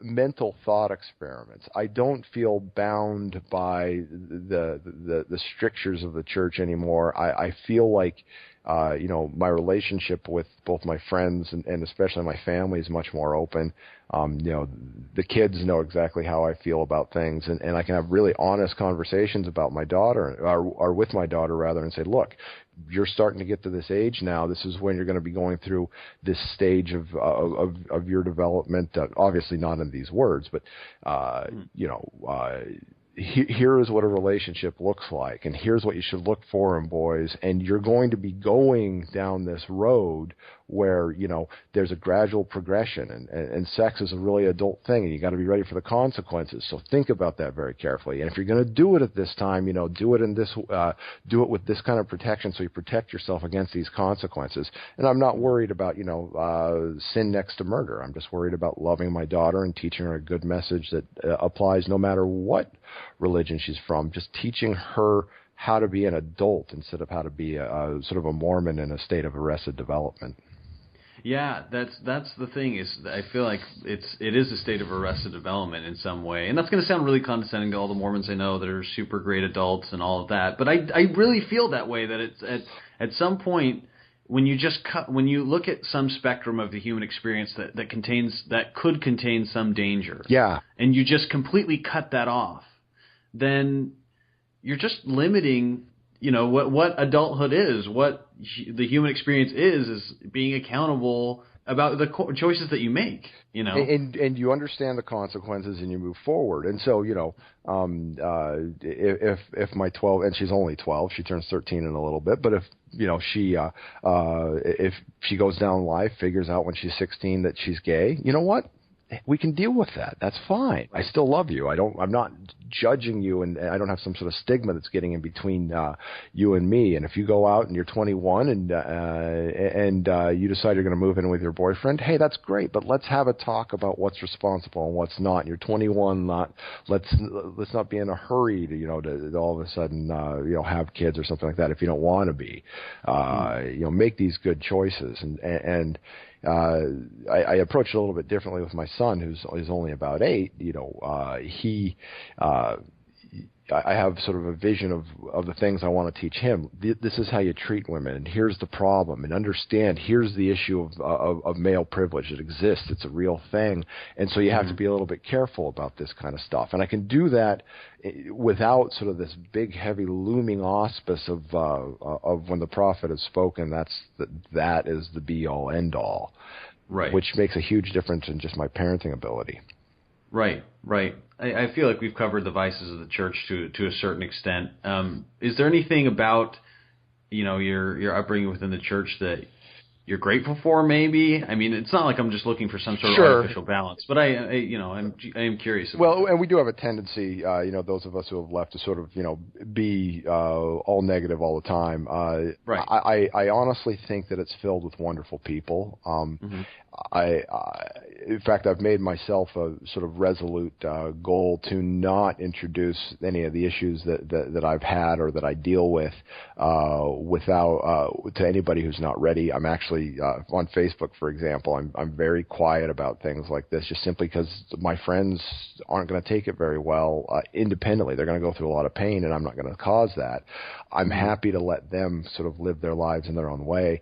mental thought experiments. I don't feel bound by the strictures of the church anymore. I feel like My relationship with both my friends and especially my family is much more open. The kids know exactly how I feel about things, and I can have really honest conversations about my daughter, or with my daughter rather, and say, look, you're starting to get to this age now. This is when you're going to be going through this stage of your development. Obviously not in these words, but here is what a relationship looks like, and here's what you should look for in boys, and you're going to be going down this road where, there's a gradual progression, and sex is a really adult thing, and you got to be ready for the consequences. So think about that very carefully. And if you're going to do it at this time, do it with this kind of protection, so you protect yourself against these consequences. And I'm not worried about, sin next to murder. I'm just worried about loving my daughter and teaching her a good message that applies no matter what religion she's from, just teaching her how to be an adult instead of how to be a sort of a Mormon in a state of arrested development. Yeah, that's the thing, is I feel like it is a state of arrested development in some way. And that's going to sound really condescending to all the Mormons I know that are super great adults and all of that. But I really feel that way, that it's at some point when you look at some spectrum of the human experience that could contain some danger. Yeah. And you just completely cut that off, then you're just limiting, what adulthood is, what the human experience is being accountable about the choices that you make, And you understand the consequences and you move forward. And so, if my 12, and she's only 12, she turns 13 in a little bit, but if she goes down life, figures out when she's 16 that she's gay, you know what? We can deal with that. That's fine. I still love you. I'm not judging you, and I don't have some sort of stigma that's getting in between you and me. And if you go out and you're 21 and you decide you're going to move in with your boyfriend, hey, that's great. But let's have a talk about what's responsible and what's not. And you're 21. Let's not be in a hurry to all of a sudden have kids or something like that if you don't want to be. Make these good choices and I approach it a little bit differently with my son, who's only about 8. I have sort of a vision of the things I want to teach him. This is how you treat women, and here's the problem, and understand here's the issue of male privilege. It exists. It's a real thing, and so you have to be a little bit careful about this kind of stuff. And I can do that without sort of this big, heavy, looming auspice of when the prophet has spoken. That is the be-all, end-all, right? Which makes a huge difference in just my parenting ability. Right. I feel like we've covered the vices of the church to a certain extent. Is there anything about, your upbringing within the church that you're grateful for, maybe? I mean, it's not like I'm just looking for some sort of artificial balance, but I am curious about that. And we do have a tendency, those of us who have left to sort of, be all negative all the time. Right. I honestly think that it's filled with wonderful people. In fact, I've made myself a sort of resolute goal to not introduce any of the issues that I've had or that I deal with to anybody who's not ready. I'm actually on Facebook, for example. I'm very quiet about things like this, just simply because my friends aren't going to take it very well independently. They're going to go through a lot of pain, and I'm not going to cause that. I'm happy to let them sort of live their lives in their own way.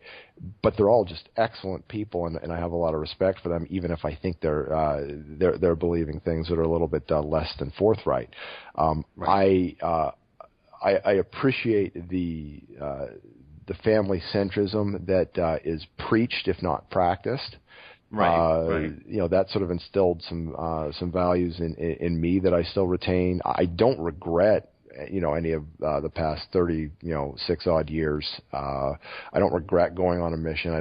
But they're all just excellent people, and I have a lot of respect for them, even if I think they're believing things that are a little bit less than forthright. Right. I appreciate the family centrism that is preached, if not practiced. Right. That sort of instilled some values in me that I still retain. I don't regret any of the past 36 odd years. I don't regret going on a mission.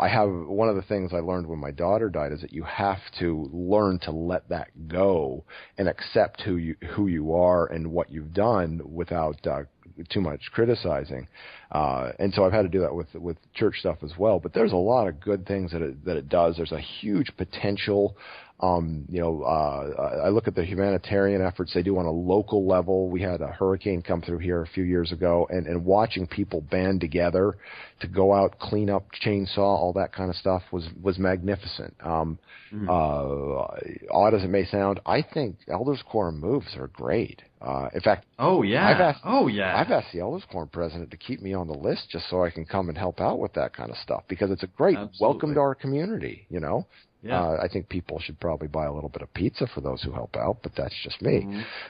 I have one of the things I learned when my daughter died is that you have to learn to let that go and accept who you are and what you've done without too much criticizing. And so I've had to do that with church stuff as well. But there's a lot of good things that it does. There's a huge potential I look at the humanitarian efforts they do on a local level. We had a hurricane come through here a few years ago, and watching people band together to go out, clean up, chainsaw, all that kind of stuff was magnificent. Odd as it may sound, I think Elders Quorum moves are great. In fact, I've asked the Elders Quorum president to keep me on the list just so I can come and help out with that kind of stuff, because it's a great welcome to our community, Yeah. I think people should probably buy a little bit of pizza for those who help out, but that's just me.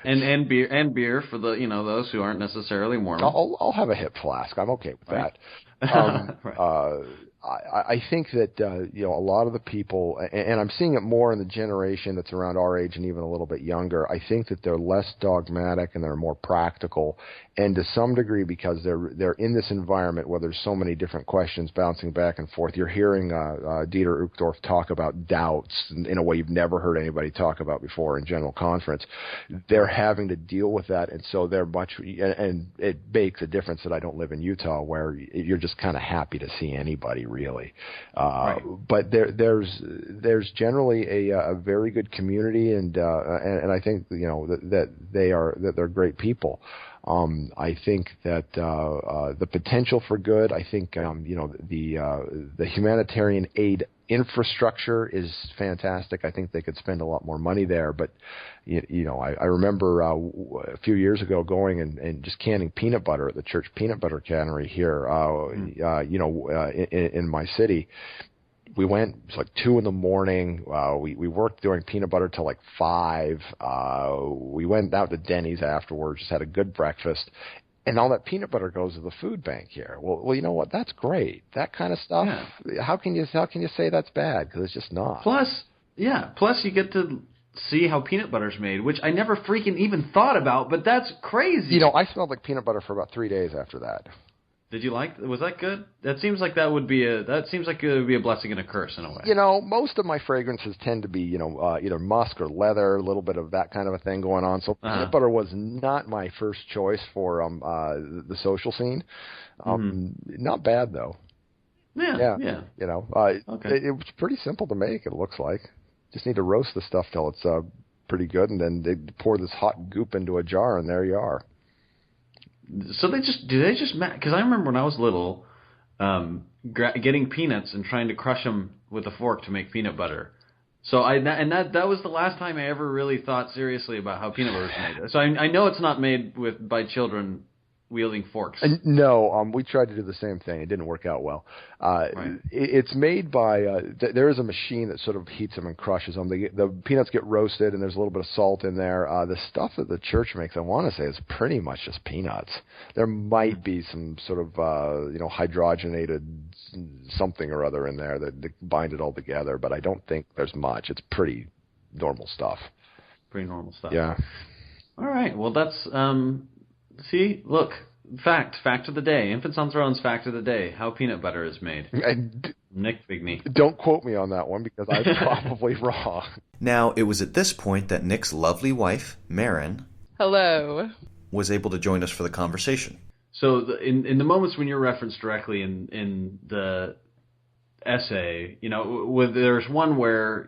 Mm-hmm. And beer for the those who aren't necessarily Mormon. I'll have a hip flask. I'm okay with that. Right. I think that a lot of the people, and I'm seeing it more in the generation that's around our age and even a little bit younger. I think that they're less dogmatic and they're more practical, and to some degree because they're in this environment where there's so many different questions bouncing back and forth. You're hearing Dieter Uchtdorf talk about doubts in a way you've never heard anybody talk about before in general conference. They're having to deal with that, and so they're and it makes a difference that I don't live in Utah, where you're just kind of happy to see anybody. Really, right. But there's generally a very good community, and I think that they're great people. I think that the potential for good. I think the humanitarian aid infrastructure is fantastic. I think they could spend a lot more money there. But I remember a few years ago going and just canning peanut butter at the church peanut butter cannery here. In my city. We went, it was like 2 a.m. We worked doing peanut butter till like 5. We went out to Denny's afterwards, just had a good breakfast. And all that peanut butter goes to the food bank here. Well, you know what? That's great. That kind of stuff. Yeah. How can you say that's bad? Because it's just not. Plus you get to see how peanut butter's made, which I never freaking even thought about, but that's crazy. I smelled like peanut butter for about 3 days after that. Did you was that good? That seems like it would be a blessing and a curse in a way. Most of my fragrances tend to be, either musk or leather, a little bit of that kind of a thing going on. So peanut butter was not my first choice for the social scene. Not bad though. Yeah. Okay. It was pretty simple to make. It looks like just need to roast the stuff till it's pretty good, and then they pour this hot goop into a jar, and there you are. So do they just because I remember when I was little, getting peanuts and trying to crush them with a fork to make peanut butter. So that was the last time I ever really thought seriously about how peanut butter is made. So I know it's not made by children wielding forks. No, we tried to do the same thing. It didn't work out well. Right. It's made by there is a machine that sort of heats them and crushes them. The peanuts get roasted, and there's a little bit of salt in there. The stuff that the church makes, I want to say, is pretty much just peanuts. There might be some sort of hydrogenated something or other in there that bind it all together, but I don't think there's much. It's pretty normal stuff. Pretty normal stuff. Yeah. All right. Well, that's see, look, fact of the day. Infants on Thrones fact of the day. How peanut butter is made. Nick Bigney. Don't quote me on that one, because I'm probably wrong. Now, it was at this point that Nick's lovely wife, Maren, hello, was able to join us for the conversation. So in the moments when you're referenced directly in the essay, there's one where,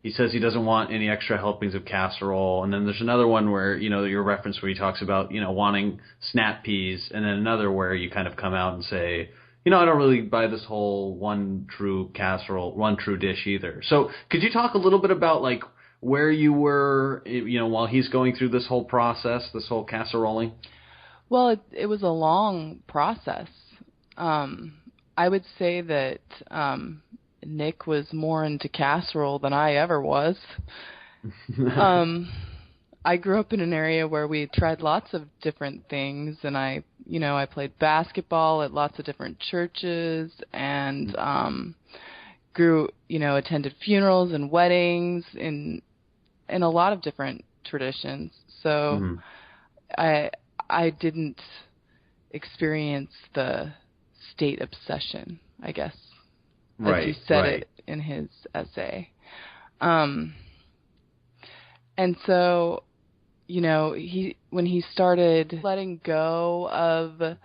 he says he doesn't want any extra helpings of casserole. And then there's another one where, your reference where he talks about, wanting snap peas. And then another where you kind of come out and say, I don't really buy this whole one true casserole, one true dish either. So could you talk a little bit about like where you were, while he's going through this whole process, this whole casseroling? Well, it was a long process. I would say that Nick was more into casserole than I ever was. I grew up in an area where we tried lots of different things, and I played basketball at lots of different churches, and attended funerals and weddings in a lot of different traditions. So I didn't experience the state obsession, I guess. As he said it in his essay. And so, when he started letting go of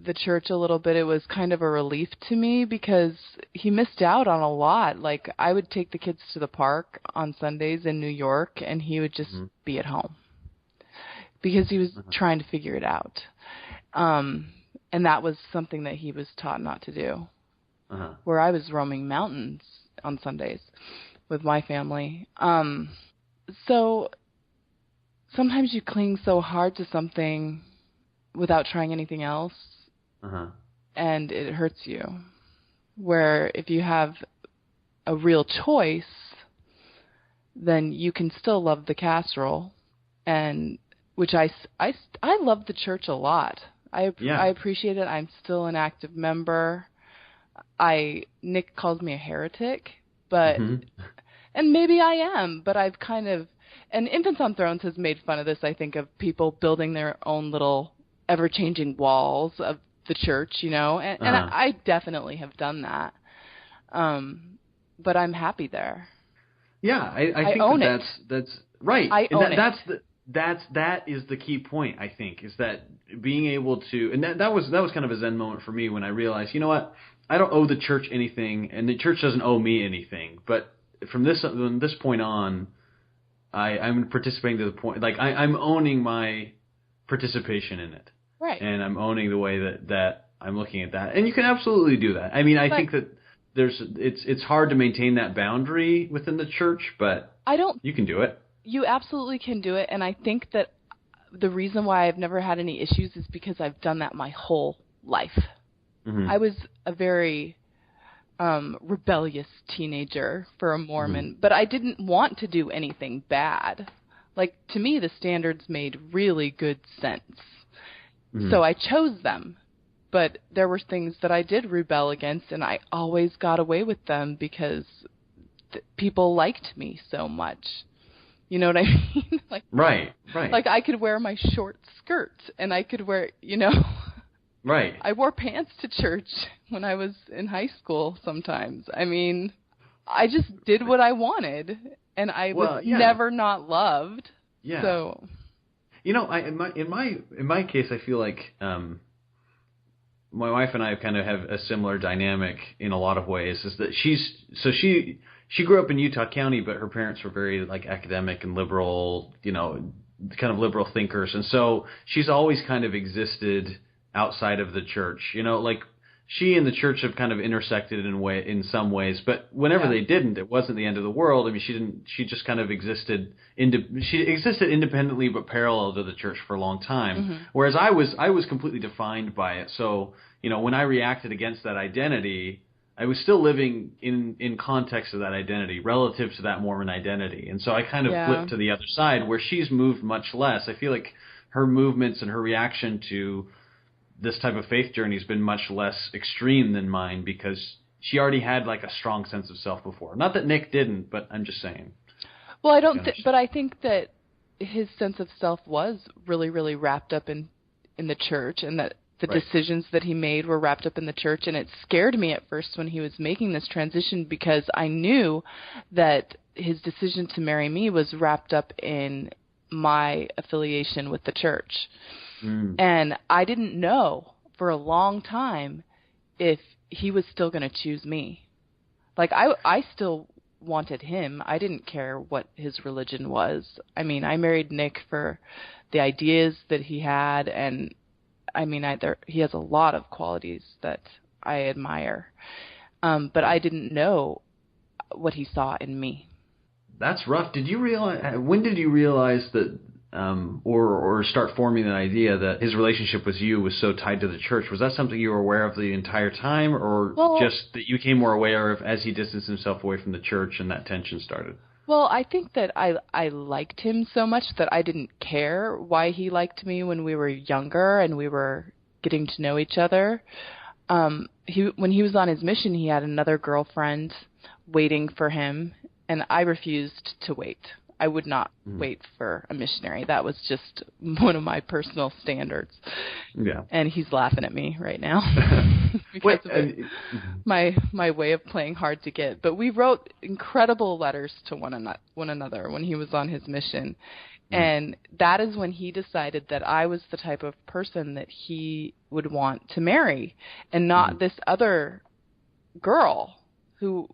the church a little bit, it was kind of a relief to me because he missed out on a lot. Like, I would take the kids to the park on Sundays in New York, and he would just be at home because he was trying to figure it out. And that was something that he was taught not to do, where I was roaming mountains on Sundays with my family. So sometimes you cling so hard to something without trying anything else, and it hurts you. Where if you have a real choice, then you can still love the casserole, and which I love the church a lot. I appreciate it. I'm still an active member. Nick calls me a heretic, but and maybe I am, but I've kind of, and Infants on Thrones has made fun of this, I think, of people building their own little ever-changing walls of the church, and I definitely have done that. But I'm happy there. Yeah, I think own that's right. I own it. That is the key point, I think, is that being able to, and that was kind of a Zen moment for me when I realized, you know what, I don't owe the church anything, and the church doesn't owe me anything. But from this point on, I'm participating to the point, like I'm owning my participation in it, right? And I'm owning the way that I'm looking at that, and you can absolutely do that. I mean, I think that it's hard to maintain that boundary within the church, but you can do it. You absolutely can do it, and I think that the reason why I've never had any issues is because I've done that my whole life. I was a very rebellious teenager for a Mormon, but I didn't want to do anything bad. Like, to me, the standards made really good sense. So I chose them. But there were things that I did rebel against, and I always got away with them because people liked me so much. You know what I mean? Like, right. Like, I could wear my short skirt, and I could wear, Right. I wore pants to church when I was in high school sometimes. I mean, I just did what I wanted, and I was never not loved. Yeah. So, in my case, I feel like my wife and I kind of have a similar dynamic in a lot of ways. Is that she grew up in Utah County, but her parents were very like academic and liberal, kind of liberal thinkers, and so she's always kind of existed outside of the church. Like she and the church have kind of intersected in some ways, but whenever they didn't, it wasn't the end of the world. I mean, she just kind of existed independently but parallel to the church for a long time. Whereas I was completely defined by it. So, when I reacted against that identity, I was still living in context of that identity relative to that Mormon identity. And so I kind of flipped to the other side where she's moved much less. I feel like her movements and her reaction to this type of faith journey has been much less extreme than mine because she already had like a strong sense of self before. Not that Nick didn't, but I'm just saying. Well, I don't, but I think that his sense of self was really, really wrapped up in the church, and that the decisions that he made were wrapped up in the church. And it scared me at first when he was making this transition because I knew that his decision to marry me was wrapped up in my affiliation with the church. And I didn't know for a long time if he was still going to choose me. Like, I still wanted him. I didn't care what his religion was. I mean, I married Nick for the ideas that he had, and I mean, he has a lot of qualities that I admire. But I didn't know what he saw in me. That's rough. When did you realize that, or start forming the idea that his relationship with you was so tied to the church? Was that something you were aware of the entire time, or just that you became more aware of as he distanced himself away from the church and that tension started? Well, I think that I liked him so much that I didn't care why he liked me when we were younger and we were getting to know each other. When he was on his mission, he had another girlfriend waiting for him, and I refused to wait. I would not wait for a missionary. That was just one of my personal standards. Yeah. And he's laughing at me right now because of it. My way of playing hard to get. But we wrote incredible letters to one another when he was on his mission. And that is when he decided that I was the type of person that he would want to marry, and not this other girl who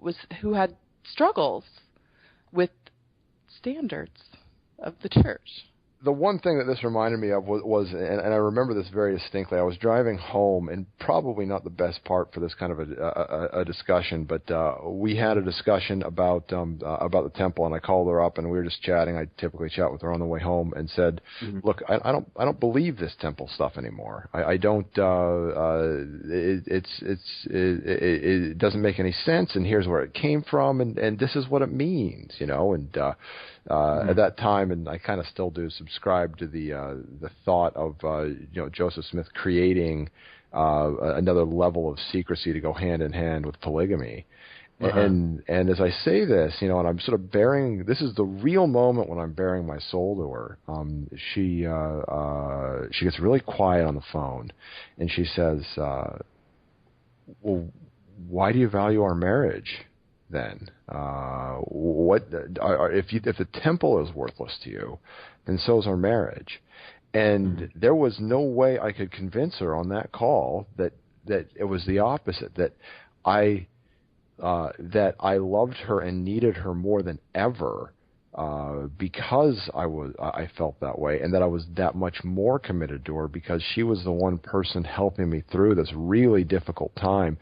had struggles with standards of the church. The one thing that this reminded me of was and I remember this very distinctly. I was driving home, and probably not the best part for this kind of a discussion, but we had a discussion about the temple, and I called her up, and we were just chatting. I typically chat with her on the way home, and said, "Look, I don't believe this temple stuff anymore. I don't. It doesn't make any sense, and here's where it came from, and this is what it means, you know." And at that time, and I kind of still do subscribe to the thought of Joseph Smith creating another level of secrecy to go hand in hand with polygamy. And as I say this, and I'm sort of this is the real moment when I'm bearing my soul to her. She gets really quiet on the phone, and she says, "Well, why do you value our marriage then? If the temple is worthless to you, then so is our marriage." And there was no way I could convince her on that call that it was the opposite, that I loved her and needed her more than ever, because I felt that way, and that I was that much more committed to her because she was the one person helping me through this really difficult time.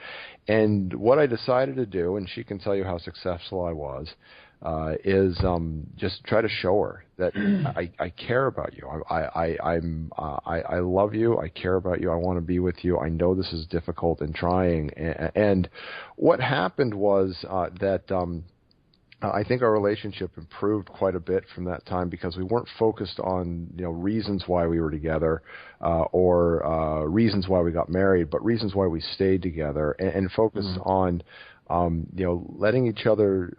And what I decided to do, and she can tell you how successful I was, is just try to show her that I care about you. I love you. I care about you. I want to be with you. I know this is difficult and trying. And what happened was that I think our relationship improved quite a bit from that time, because we weren't focused on reasons why we were together or reasons why we got married, but reasons why we stayed together, and focused on letting each other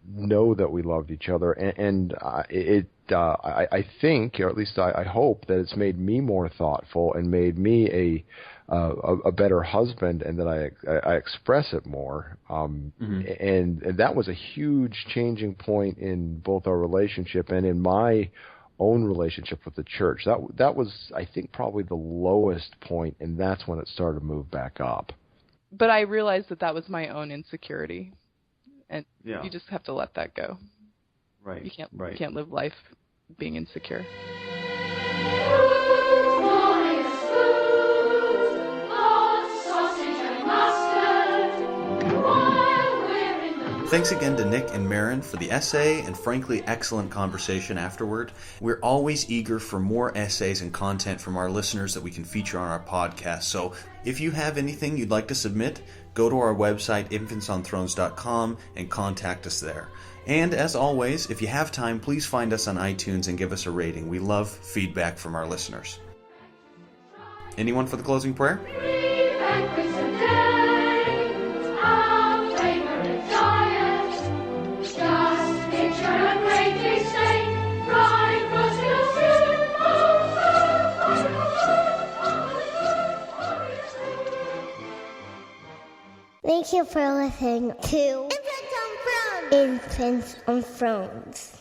know that we loved each other. And I think, or at least I hope, that it's made me more thoughtful and made me a better husband, and that I express it more. And that was a huge changing point in both our relationship and in my own relationship with the church. That was, I think, probably the lowest point, and that's when it started to move back up. But I realized that was my own insecurity, and you just have to let that go. Right. You can't live life being insecure. Thanks again to Nick and Maren for the essay and frankly excellent conversation afterward. We're always eager for more essays and content from our listeners that we can feature on our podcast. So if you have anything you'd like to submit, go to our website infantsonthrones.com and contact us there. And as always, if you have time, please find us on iTunes and give us a rating. We love feedback from our listeners. Anyone for the closing prayer? Thank you for listening to Infants on Thrones.